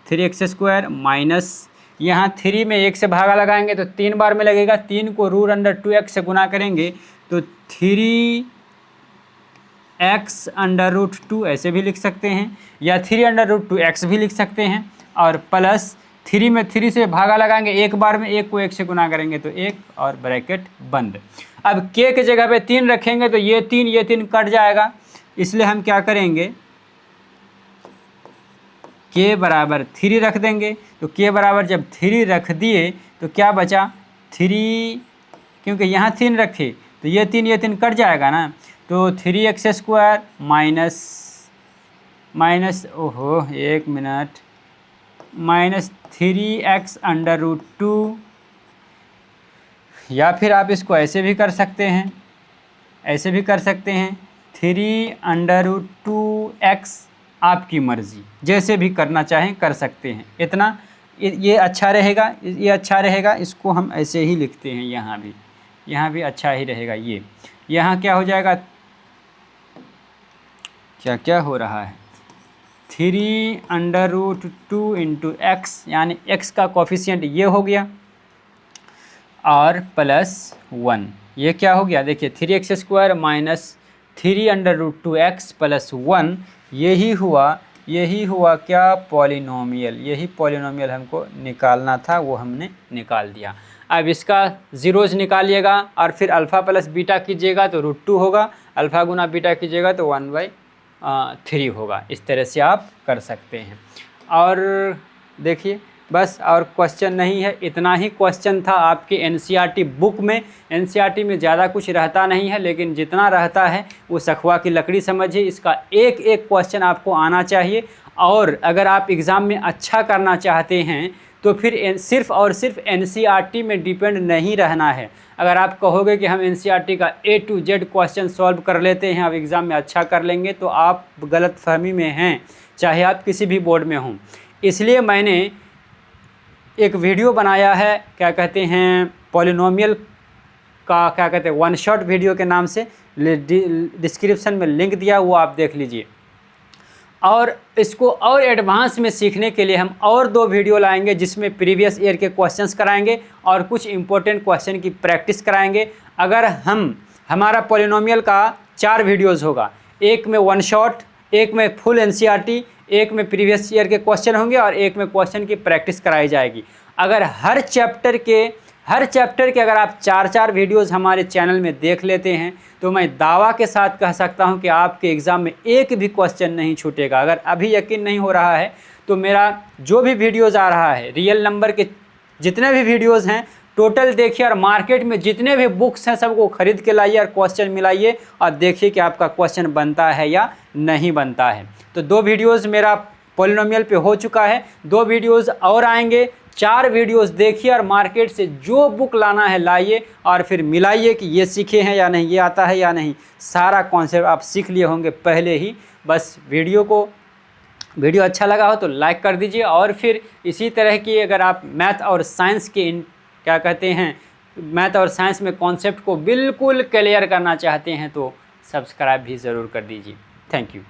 3x² माइनस यहाँ 3 में 1 से भागा लगाएंगे तो 3 बार में लगेगा, 3 को √2x से गुना करेंगे तो 3x√2 ऐसे भी लिख सकते हैं, या 3√2x भी लिख सकते हैं, और प्लस 3 में 3 से भागा लगाएंगे एक बार में, 1 को 1 से गुना करेंगे तो 1 और ब्रैकेट बंद। अब k की जगह पे 3 रखेंगे तो ये 3 कट जाएगा, इसलिए हम क्या करेंगे k बराबर 3 रख देंगे। तो k बराबर जब 3 रख दिए तो क्या बचा 3, क्योंकि यहाँ 3 रखे तो ये 3 कट जाएगा ना, तो 3x² माइनस एक मिनट माइनस 3x√2, या फिर आप इसको ऐसे भी कर सकते हैं, 3√2x, आपकी मर्ज़ी, जैसे भी करना चाहें कर सकते हैं। इतना ये अच्छा रहेगा, इसको हम ऐसे ही लिखते हैं। यहाँ भी अच्छा ही रहेगा। ये यहाँ क्या हो जाएगा, क्या हो रहा है 3√2 इंटू एक्स, यानी x का कोफिशिएंट ये हो गया और प्लस 1, ये क्या हो गया देखिए 3x² माइनस 3√2x प्लस 1, यही हुआ क्या पॉलिनोमियल। यही पॉलिनोमियल हमको निकालना था, वो हमने निकाल दिया। अब इसका ज़ीरोज़ निकालिएगा और फिर अल्फ़ा प्लस बीटा कीजिएगा तो √2 होगा, अल्फ़ा गुना बीटा कीजिएगा तो 1/3 होगा। इस तरह से आप कर सकते हैं। और देखिए बस और क्वेश्चन नहीं है, इतना ही क्वेश्चन था आपके एनसीईआरटी बुक में। एनसीईआरटी में ज़्यादा कुछ रहता नहीं है, लेकिन जितना रहता है वो सखुआ की लकड़ी समझिए। इसका एक एक क्वेश्चन आपको आना चाहिए। और अगर आप एग्ज़ाम में अच्छा करना चाहते हैं तो फिर सिर्फ़ और सिर्फ एनसीईआरटी में डिपेंड नहीं रहना है। अगर आप कहोगे कि हम एनसीईआरटी का A to Z question solve कर लेते हैं, अब एग्ज़ाम में अच्छा कर लेंगे, तो आप गलतफहमी में हैं, चाहे आप किसी भी बोर्ड में हों। इसलिए मैंने एक वीडियो बनाया है, क्या कहते हैं, पॉलिनोमियल का, क्या कहते हैं, वन शॉट वीडियो के नाम से, डिस्क्रिप्शन में लिंक दिया, वो आप देख लीजिए। और इसको और एडवांस में सीखने के लिए हम और 2 वीडियो लाएंगे, जिसमें प्रीवियस ईयर के क्वेश्चंस कराएंगे और कुछ इंपॉर्टेंट क्वेश्चन की प्रैक्टिस कराएंगे। अगर हमारा पॉलिनोमियल का 4 वीडियोज़ होगा, एक में वन शॉट, एक में फुल एनसीईआरटी, एक में प्रीवियस ईयर के क्वेश्चन होंगे और एक में क्वेश्चन की प्रैक्टिस कराई जाएगी। अगर हर चैप्टर के अगर आप 4-4 वीडियोज़ हमारे चैनल में देख लेते हैं तो मैं दावा के साथ कह सकता हूं कि आपके एग्ज़ाम में एक भी क्वेश्चन नहीं छूटेगा। अगर अभी यकीन नहीं हो रहा है तो मेरा जो भी वीडियोज़ आ रहा है, रियल नंबर के जितने भी वीडियोज़ हैं टोटल देखिए, और मार्केट में जितने भी बुक्स हैं सबको खरीद के लाइए और क्वेश्चन मिलाइए और देखिए कि आपका क्वेश्चन बनता है या नहीं बनता है। तो 2 वीडियोज़ मेरा पॉलिनोमियल पे हो चुका है, 2 वीडियोज़ और आएंगे। 4 वीडियोज़ देखिए और मार्केट से जो बुक लाना है लाइए और फिर मिलाइए कि ये सीखे हैं या नहीं, ये आता है या नहीं। सारा कॉन्सेप्ट आप सीख लिए होंगे पहले ही। बस वीडियो अच्छा लगा हो तो लाइक कर दीजिए। और फिर इसी तरह की अगर आप मैथ और साइंस के क्या कहते हैं, मैथ और साइंस में कॉन्सेप्ट को बिल्कुल क्लियर करना चाहते हैं तो सब्सक्राइब भी ज़रूर कर दीजिए। Thank you.